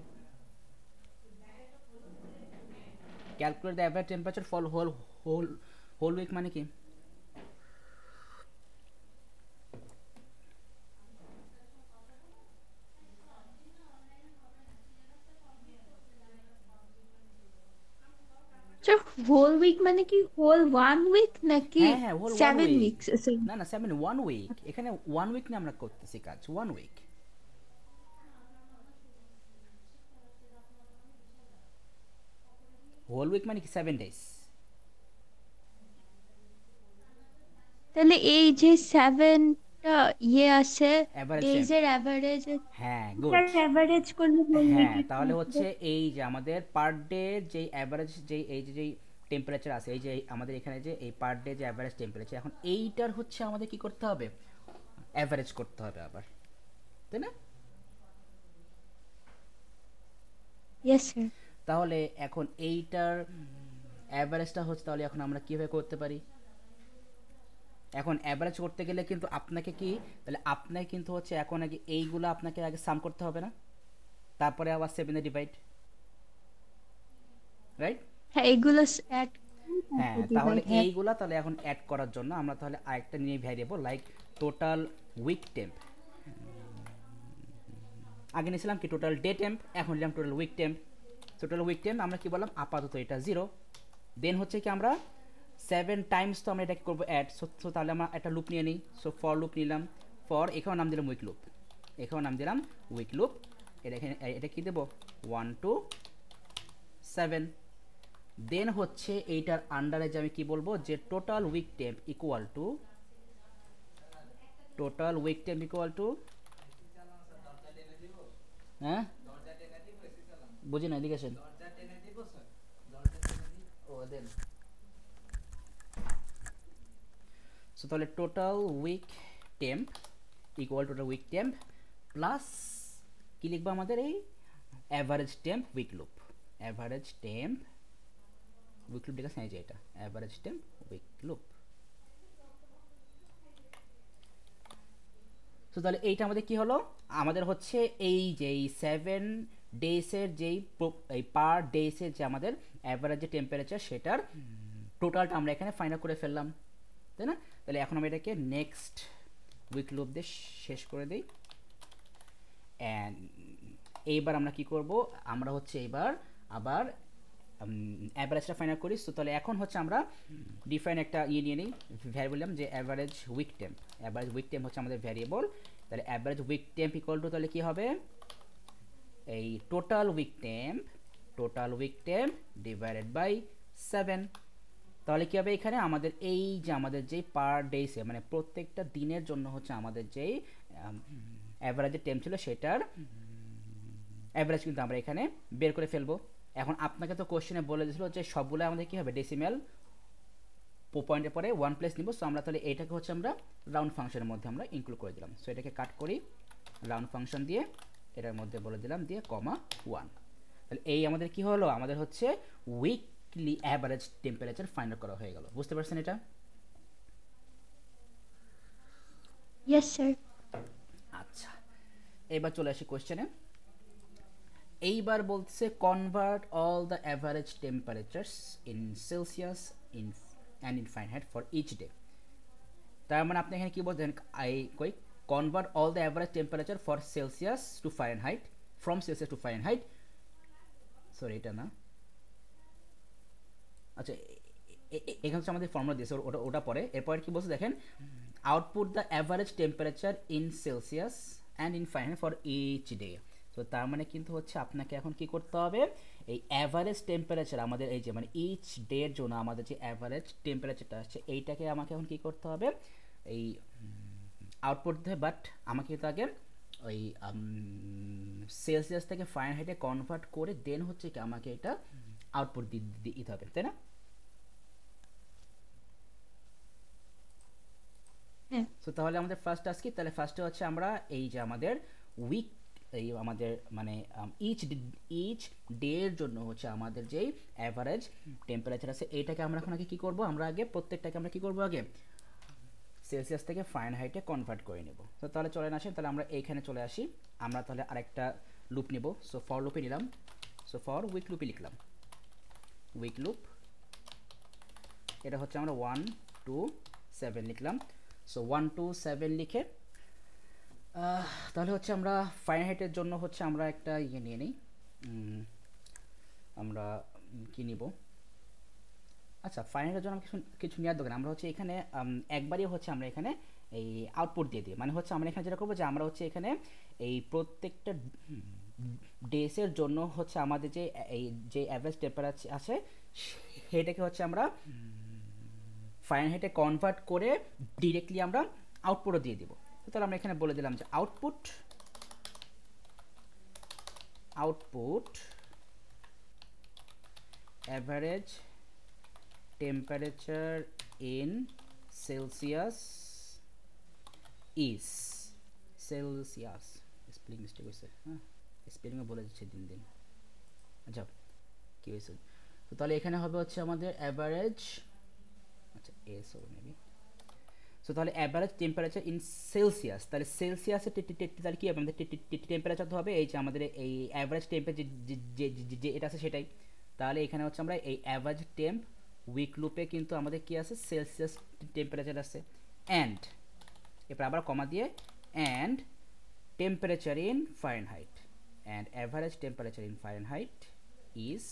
Speaker 1: Calculate the average temperature for whole week মানে কি?
Speaker 2: হোল উইক মানে কি হোল 1 উইক নাকি
Speaker 1: হ্যাঁ হ্যাঁ, হোল 1
Speaker 2: 7
Speaker 1: উইক।
Speaker 2: উইকস?
Speaker 1: না না, 7 1 উইক, এখানে 1 উইক নিয়ে আমরা করতেছি কাজ, 1 উইক। হোল উইক মানে কি 7 ডেজ।
Speaker 2: তাহলে এই যে 7টা আছে
Speaker 1: অ্যাভারেজ
Speaker 2: ডেজ
Speaker 1: টেম্প,
Speaker 2: এর এভারেজ,
Speaker 1: হ্যাঁ গুড।
Speaker 2: এভারেজ করলে হোল
Speaker 1: হ্যাঁ
Speaker 2: উইক
Speaker 1: তাহলে হচ্ছে এই যে আমাদের পার ডে যে অ্যাভারেজ যে এই যে যেই টেম্পারেচার আছে, এই যে আমাদের এখানে যে এই পার ডে যে অ্যাভারেজ টেম্পারেচার, এখন এইটার হচ্ছে আমাদের কি করতে হবে, অ্যাভারেজ করতে হবে আবার, তাই না?
Speaker 2: Yes sir.
Speaker 1: তাহলে এখন এইটার অ্যাভারেজটা হচ্ছে, তাহলে এখন আমরা কীভাবে করতে পারি? এখন অ্যাভারেজ করতে গেলে কিন্তু আপনাকে কি, তাহলে আপনাকে কিন্তু হচ্ছে এখন আগে এইগুলো আপনাকে আগে সাম করতে হবে না, তারপরে আবার 7 ডিভাইড, রাইট?
Speaker 2: হ্যাঁ এগুলো অ্যাড,
Speaker 1: হ্যাঁ তাহলে এইগুলা তাহলে এখন অ্যাড করার জন্য আমরা তাহলে আরেকটা নিয়ে variable like total week temp. আগে নিয়েছিলাম কি টোটাল ডে টেম্প, এখন নিলাম total week temp. Total week temp আমরা কি বললাম, আপাতত এটা 0। দেন হচ্ছে কি আমরা 7 টাইমস তো আমরা এটাকে করবো অ্যাড, সো তাহলে আমরা একটা লুপ নিয়ে নিই। সো ফর লুপ নিলাম, ফর এখানেও নাম দিলাম উইক লুপ, এখানেও নাম দিলাম উইক লুপ। এটা কি দেবো 1 to 7। দেন হচ্ছে এইটার আন্ডারে যে আমি কি বলবো, যে total week temp equal to হ্যাঁ বুঝি না, লিখেছেন সো তাহলে total week temp equal total week temp plus কি লিখবো আমাদের এই average temp week loop. Average temp week loop লিখা সাইজ, এটা average temp week loop. So তাহলে এইটা আমাদের কি হলো, আমাদের হচ্ছে এই যে 7 ডেজের যেই এই পার ডেজের যে আমাদের অ্যাভারেজ যে টেম্পারেচার সেটার টোটালটা আমরা এখানে ফাইন্ড আউট করে ফেললাম, তাই না? তাহলে এখন আমরা এটাকে নেক্সট উইক লুপ দিয়ে শেষ করে দিই। অ্যান্ড এইবার আমরা কি করব, আমরা হচ্ছে এইবার আবার অ্যাভারেজটা ফাইন্ড আউট করি। সো তাহলে এখন হচ্ছে আমরা ডিফাইন একটা নিয়ে নিই ভ্যারিয়েবল, যে average week temp. Average week temp হচ্ছে আমাদের ভ্যারিয়েবল। তাহলে average week temp equal to তাহলে কি হবে, এই total week temp divided by 7। তাহলে কি হবে, এখানে আমাদের এই যে আমাদের যে পার ডেসে মানে প্রত্যেকটা দিনের জন্য হচ্ছে আমাদের যেই অ্যাভারেজের টেম্প ছিল সেটার অ্যাভারেজ কিন্তু আমরা এখানে বের করে ফেলবো। এখন আপনাকে তো কোশ্চেনে বলে দিয়েছিল যে সবগুলো আমাদের কি হবে, ডেসিমেল পয়েন্টের পরে 1 প্লেস নিব। সো আমরা তাহলে এইটাকে হচ্ছে আমরা রাউন্ড ফাংশনের মধ্যে আমরা ইনক্লুড করে দিলাম। সো এটাকে কাট করি রাউন্ড ফাংশন দিয়ে, এটার মধ্যে বলে দিলাম দিয়ে কমা 1। তাহলে এই আমাদের কি হলো, আমাদের হচ্ছে weekly average temperature find out করা হয়ে গেল। বুঝতে পারছেন এটা?
Speaker 2: Yes sir.
Speaker 1: আচ্ছা, এবার চলে আসি কোশ্চেনে। এইবার বলছে convert all the average temperatures in Celsius in and in Fahrenheit for each day. তার মানে আপনি এখানে কি বলছেন, convert all the average temperature for Celsius to Fahrenheit, from Celsius to Fahrenheit. Sorry এটা না, আচ্ছা এখানে হচ্ছে আমাদের ফর্মুলা দিয়েছে, ওটা পরে। এরপর কি বলছে দেখেন, output the average temperature in Celsius and in Fahrenheit for each day. তো তার মানে কিন্তু হচ্ছে আপনাকে এখন কি করতে হবে, এই অ্যাভারেজ টেম্পারেচার আমাদের এই যে মানে ইচ ডে এর জন্য আমাদের যে অ্যাভারেজ টেম্পারেচারটা আসছে এইটাকে আমাকে এখন কি করতে হবে, এই আউটপুট দিতে হবে। বাট আমাকে কিন্তু আগে ওই সেলসিয়াস থেকে ফারেনহাইটে কনভার্ট করে দেন হচ্ছে কি আমাকে এটা আউটপুট দিতে হবে, তাই না? সো তাহলে আমাদের ফার্স্ট টাস্ক কি, তাহলে ফার্স্টে হচ্ছে আমরা এই যে আমাদের উইক, এই আমাদের মানে ইচ ডে এর জন্য হচ্ছে আমাদের যেই অ্যাভারেজ টেম্পারেচার আছে এইটাকে আমরা এখন আগে কী করবো, আমরা আগে প্রত্যেকটাকে আমরা কী করবো, আগে সেলসিয়াস থেকে ফারেনহাইটে কনভার্ট করে নেব। তো তাহলে চলে আসেন, তাহলে আমরা এইখানে চলে আসি। আমরা তাহলে আরেকটা লুপ নেব। সো ফর লুপে নিলাম, সো ফর উইক লুপে লিখলাম উইক লুপ। এটা হচ্ছে আমরা 1 2 7 লিখলাম। সো 1 2 7 লিখে তাহলে হচ্ছে আমরা ফারেনহাইটের জন্য হচ্ছে আমরা একটা ইয়ে নিয়ে নিই, আমরা কি নিব, আচ্ছা ফারেনহাইটের জন্য কিছু কিছু নেওয়ার দরকার। আমরা হচ্ছে এখানে একবারই হচ্ছে আমরা এখানে এই আউটপুট দিয়ে দিই, মানে হচ্ছে আমরা এখানে যেটা করবো যে আমরা হচ্ছে এখানে এই প্রত্যেকটা ডেসের জন্য হচ্ছে আমাদের যে এই যে অ্যাভারেজ টেম্পারেচার আছে সেটাকে হচ্ছে আমরা ফারেনহাইটে কনভার্ট করে ডিরেক্টলি আমরা আউটপুটও দিয়ে দিব। তাহলে আমরা এখানে বলে দিলাম যে output average temperature in Celsius is, Celsius spelling mistake হয়েছে, হ্যাঁ স্পেলিংও বলে যাচ্ছে দিন দিন। আচ্ছা কী হয়েছে, তো তাহলে এখানে হবে হচ্ছে আমাদের অ্যাভারেজ, আচ্ছা এস হবে মেবি। সো তাহলে অ্যাভারেজ টেম্পারেচার ইন সেলসিয়াস, তাহলে সেলসিয়াসের তাহলে কী হবে আমাদের টেম্পারেচার তো হবে এই যে আমাদের এই অ্যাভারেজ টেম্পারেচার যে এটা আছে সেটাই। তাহলে এখানে হচ্ছে আমরা এই অ্যাভারেজ টেম্প উইক লুপে কিন্তু আমাদের কী আছে, সেলসিয়াস টেম্পারেচার আছে। অ্যান্ড এরপর আবার কমা দিয়ে and temperature in Fahrenheit, and average temperature in Fahrenheit is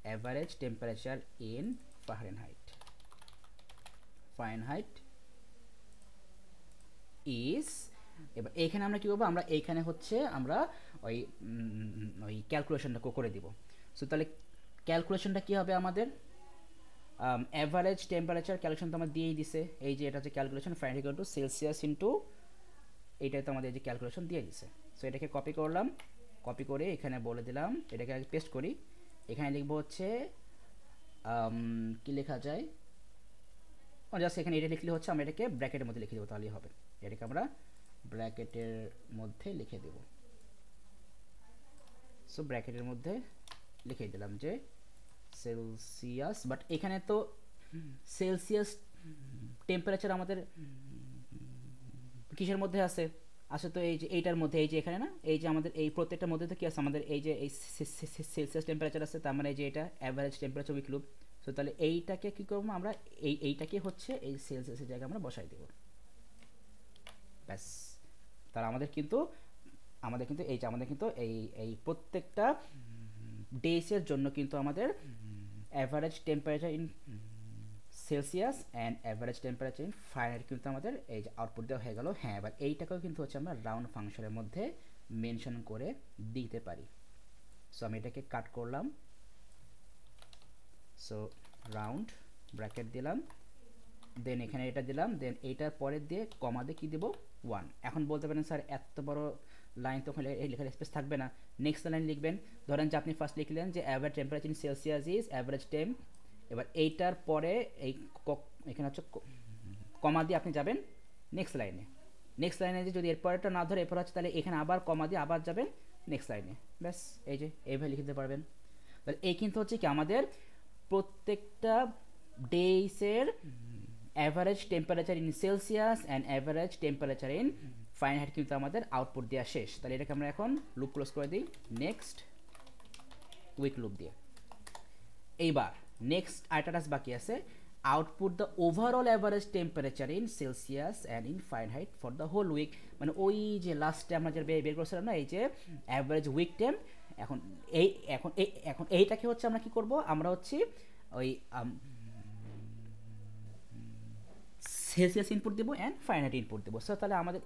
Speaker 1: average temperature in Fahrenheit is. এবার এইখানে আমরা কী করবো, আমরা এইখানে হচ্ছে আমরা ওই ওই ক্যালকুলেশনটা করে দিব। সো তাহলে ক্যালকুলেশনটা কী হবে আমাদের, অ্যাভারেজ টেম্পারেচার ক্যালকুলেশন তো আমার দিয়েই দিছে, এই যে এটা হচ্ছে calculation Fahrenheit equal to Celsius into এইটাই তো আমাদের যে ক্যালকুলেশন দিয়ে দিছে। সো এটাকে কপি করলাম, কপি করে এখানে বলে দিলাম, এটাকে আগে পেস্ট করি। এখানে লিখবো হচ্ছে কি লেখা যায়, জাস্ট এখানে এটা লিখলে হচ্ছে আমরা এটাকে ব্র্যাকেটের মধ্যে লিখে দেবো, তাহলেই হবে। এটাকে আমরা ব্র্যাকেটের মধ্যে লিখে দেব। সো ব্র্যাকেটের মধ্যে লিখে দিলাম যে সেলসিয়াস, বাট এখানে তো সেলসিয়াস টেম্পারেচার আমাদের কিসের মধ্যে আছে, আসলে তো এই যে এইটার মধ্যে, এই যে এখানে না, এই যে আমাদের এই প্রত্যেকটার মধ্যে তো কি আছে আমাদের এই যে এই সেলসিয়াস টেম্পারেচার আছে, তার মানে এই যে এটা average temperature week loop. So তাহলে এইটাকে কী করবো আমরা, এইটাকে হচ্ছে এই সেলসিয়াসের জায়গায় আমরা বসাই দেব, ব্যাস। তাহলে আমাদের কিন্তু এই যে আমাদের কিন্তু এই প্রত্যেকটা ডেসের জন্য কিন্তু আমাদের average temperature in Celsius and average temperature in Fahrenheit কিন্তু আমাদের এই যে আউটপুট দেওয়া হয়ে গেল। হ্যাঁ, এবার এইটাকেও কিন্তু হচ্ছে আমরা রাউন্ড ফাংশনের মধ্যে মেনশন করে দিতে পারি। সো আমি এটাকে কাট করলাম, সো রাউন্ড ব্র্যাকেট দিলাম, দেন এখানে এটা দিলাম, দেন এইটার পরে দিয়ে কমা দিয়ে কী দেবো 1। এখন বলতে পারেন স্যার এত বড় লাইন তো ওখানে এই লেখার স্পেস থাকবে না, নেক্সট লাইন লিখবেন। ধরেন যে আপনি ফার্স্ট লিখলেন যে average temperature in Celsius is average temp এবার এইটার পরে এই এখানে হচ্ছে কমা দিয়ে আপনি যাবেন নেক্সট লাইনে। নেক্সট লাইনে যে যদি এরপরটা না ধরে এরপর হচ্ছে তাহলে এখানে আবার কমা দিয়ে আবার যাবেন নেক্সট লাইনে, ব্যাস এই যে এইভাবে লিখে দিতে পারবেন। তাহলে এই কিন্তু হচ্ছে কি আমাদের প্রত্যেকটা ডেইসের average temperature in Celsius and average temperature in Fahrenheit কিন্তু আমাদের আউটপুট দেওয়া শেষ। তাহলে এটাকে আমরা এখন লুপ ক্লোজ করে দিই নেক্সট উইক লুপ দিয়ে। এইবার নেক্সট আরেকটা টাস্ক বাকি আছে, output the overall average temperature in Celsius and in Fahrenheit for the whole week. মানে ওই যে লাস্টে আমরা যে বের করছিলাম না এই যে অ্যাভারেজ উইক টেম্প, এখন এইটাকে হচ্ছে আমরা কি করব, আমরা হচ্ছে ওই সেলসিয়াস ইনপুট দেবো অ্যান্ড ফারেনহাইট ইনপুট দেবো। সো তাহলে আমাদের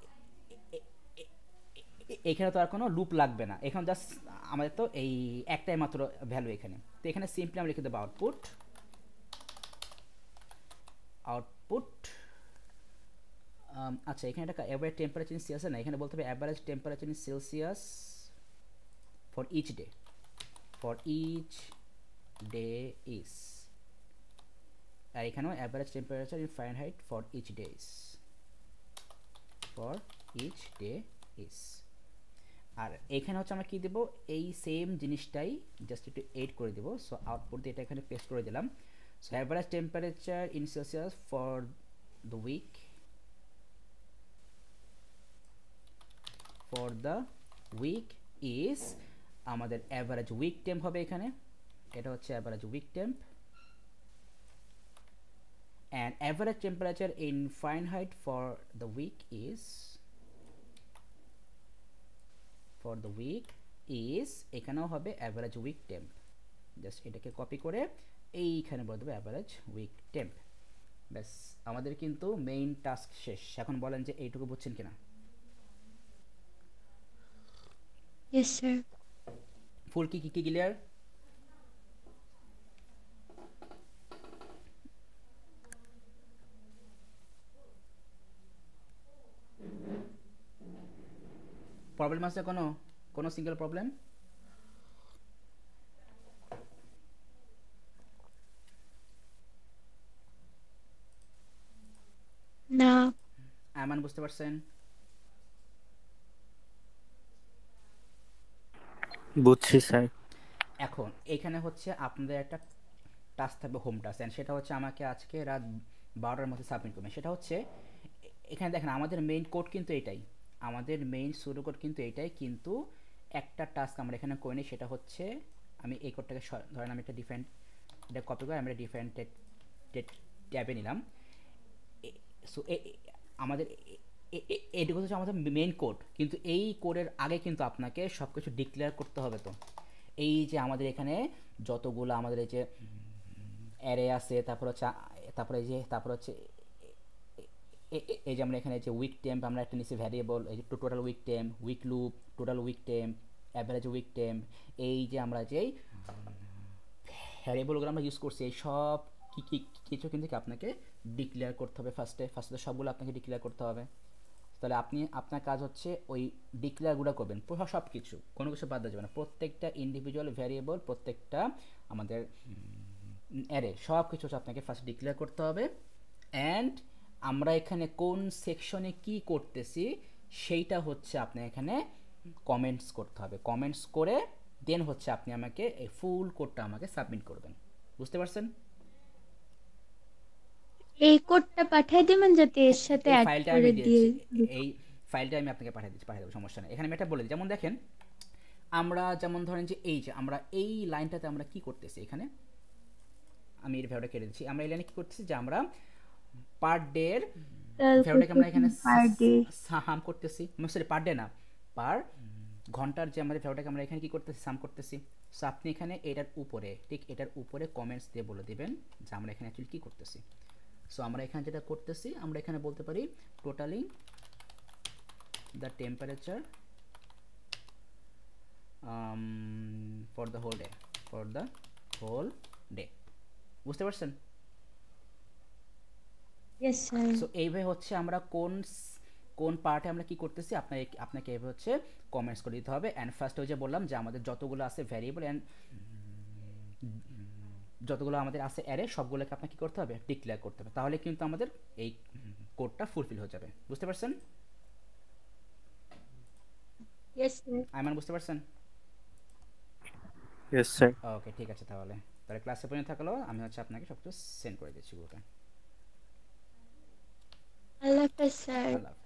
Speaker 1: এখানে তো আর কোনো লুপ লাগবে না, এখানে জাস্ট আমাদের তো এই একটাই মাত্র ভ্যালু এখানে। তো এখানে সিম্পলি আমরা লিখে দেবো আউটপুট আচ্ছা এখানে একটা অ্যাভারেজ টেম্পারেচার ইন সেলসিয়াস না, এখানে বলতে হবে average temperature in Celsius for each day is, আর এখানেও average temperature in Fahrenheit for each day is. আর এখানে হচ্ছে আমরা কি দেব, এই সেম জিনিসটাই জাস্ট একটু এড করে দেবো। সো আউটপুট দিয়ে এটা এখানে পেস্ট করে দিলাম। So average temperature in Celsius for the week is আমাদের অ্যাভারেজ উইক টেম্প হবে এখানে, এটা হচ্ছে average week temp, and average temperature in Fahrenheit for the week is এখানেও হবে average week temp, জাস্ট এটাকে কপি করে এইখানে বলে দেবো average week temp। ব্যাস আমাদের কিন্তু মেইন টাস্ক শেষ। এখন বলেন যে এইটুকু বুঝছেন কিনা?
Speaker 2: Yes sir.
Speaker 1: ফুল কি ক্লিয়ার? প্রবলেম আছে কোনো সিঙ্গেল প্রবলেম?
Speaker 2: না।
Speaker 1: আমান বুঝতে পারছেন?
Speaker 3: বুঝছি স্যার।
Speaker 1: এখন এখানে হচ্ছে আপনাদের একটা টাস্ক থাকবে, হোম টাস্ক, অ্যান্ড সেটা হচ্ছে আমাকে আজকে রাত 12টার মধ্যে সাবমিট করবেন। সেটা হচ্ছে এখানে দেখেন আমাদের মেইন কোড কিন্তু এটাই, আমাদের মেইন সুডো কোড কিন্তু এটাই, কিন্তু একটা টাস্ক আমরা এখানে করে নিই। সেটা হচ্ছে আমি এই কোডটাকে ধরেন আমি একটা ডিফারেন্ট এটা কপি করে আমরা ডিফারেন্ট ট্যাবে নিলাম। সো আমাদের এইটুকু হচ্ছে আমাদের মেইন কোড, কিন্তু এই কোডের আগে কিন্তু আপনাকে সব কিছু ডিক্লেয়ার করতে হবে। তো এই যে আমাদের এখানে যতগুলো আমাদের এই যে অ্যারে আছে, তারপর হচ্ছে এই যে আমরা এখানে যে উইক টেম্প আমরা একটা নিচে ভ্যারিয়েবল, এই যে total week temp, week loop, total week temp, average week temp, এই যে আমরা যেই ভ্যারিয়েবলগুলো আমরা ইউজ করছি এই সব কিছু কিন্তু আপনাকে ডিক্লেয়ার করতে হবে। ফার্স্টে সবগুলো আপনাকে ডিক্লেয়ার করতে হবে। তাহলে আপনার কাজ হচ্ছে ওই ডিক্লেয়ারগুলো করবেন সব কিছু, কোনো কিছু বাদ দেওয়া যাবে না। প্রত্যেকটা ইন্ডিভিজুয়াল ভ্যারিয়েবল, প্রত্যেকটা আমাদের অ্যারে, সব কিছু হচ্ছে আপনাকে ফার্স্ট ডিক্লেয়ার করতে হবে। অ্যান্ড আমরা এখানে কোন সেকশনে কি করতেছি সেইটা হচ্ছে আপনি এখানে কমেন্টস করতে হবে। কমেন্টস করে দেন হচ্ছে আপনি আমাকে এই ফুল কোডটা আমাকে সাবমিট করবেন। বুঝতে পারছেন?
Speaker 2: এই কোডটা পাঠিয়ে দিবেন যাতে এর সাথে
Speaker 1: এই
Speaker 2: অ্যাড
Speaker 1: ফাইলটা
Speaker 2: করে
Speaker 1: আমি
Speaker 2: দিয়ে
Speaker 1: দিয়েছি, এই ফাইলটা আমি আপনাকে পাঠিয়ে দেবো, সমস্যা নেই। এখানে আমি একটা বলে দিই, যেমন দেখেন আমরা যেমন ধরেন যে এই যে আমরা এই লাইনটাতে আমরা কি করতেছি, এখানে আমি এই ভ্যালুটা কেটে দিচ্ছি। আমরা এই লাইনে কি করতেছি যে আমরা পার ডে এর ভ্যালুটাকে আমরা এখানে সাম করতেছি, সরি পার ডে না, পার ঘন্টার যে আমাদের ভ্যালুটাকে আমরা এখানে কি করতেছি, সাম করতেছি। সো আপনি এখানে এটার উপরে, ঠিক এটার উপরে কমেন্টস দিয়ে বলে দিবেন যে আমরা এখানে অ্যাকচুয়ালি কী করতেছি। সো আমরা এখানে যেটা করতেছি আমরা এখানে বলতে পারি totally the temperature for the whole day. বুঝতে পারছেন?
Speaker 2: Yes sir.
Speaker 1: সো এইভাবে হচ্ছে আমরা কোন পার্টে আমরা কি করতেছি আপনাকে এইভাবে হচ্ছে কমেন্টস করে দিতে হবে। অ্যান্ড ফার্স্ট ওই যে বললাম যে আমাদের যতগুলো আছে ভ্যারিয়েবল অ্যান্ড যতগুলো আমাদের আছে অ্যারে সবগুলোকে আপনাকে কি করতে হবে, ডিক্লেয়ার করতে হবে, তাহলে কিন্তু আমাদের এই কোডটা ফুলফিল হয়ে যাবে। বুঝতে পারছেন?
Speaker 2: Yes sir.
Speaker 1: আইমান বুঝতে পারছেন?
Speaker 3: Yes sir.
Speaker 1: ওকে ঠিক আছে, তাহলে তাহলে ক্লাসে পর্যন্ত থাকলো, আমি হচ্ছে আপনাকে সব কিছু সেন্ড করে দিচ্ছি গ্রুপে।
Speaker 2: আল্লাহ হাফেজ স্যার।
Speaker 1: আল্লাহ হাফেজ।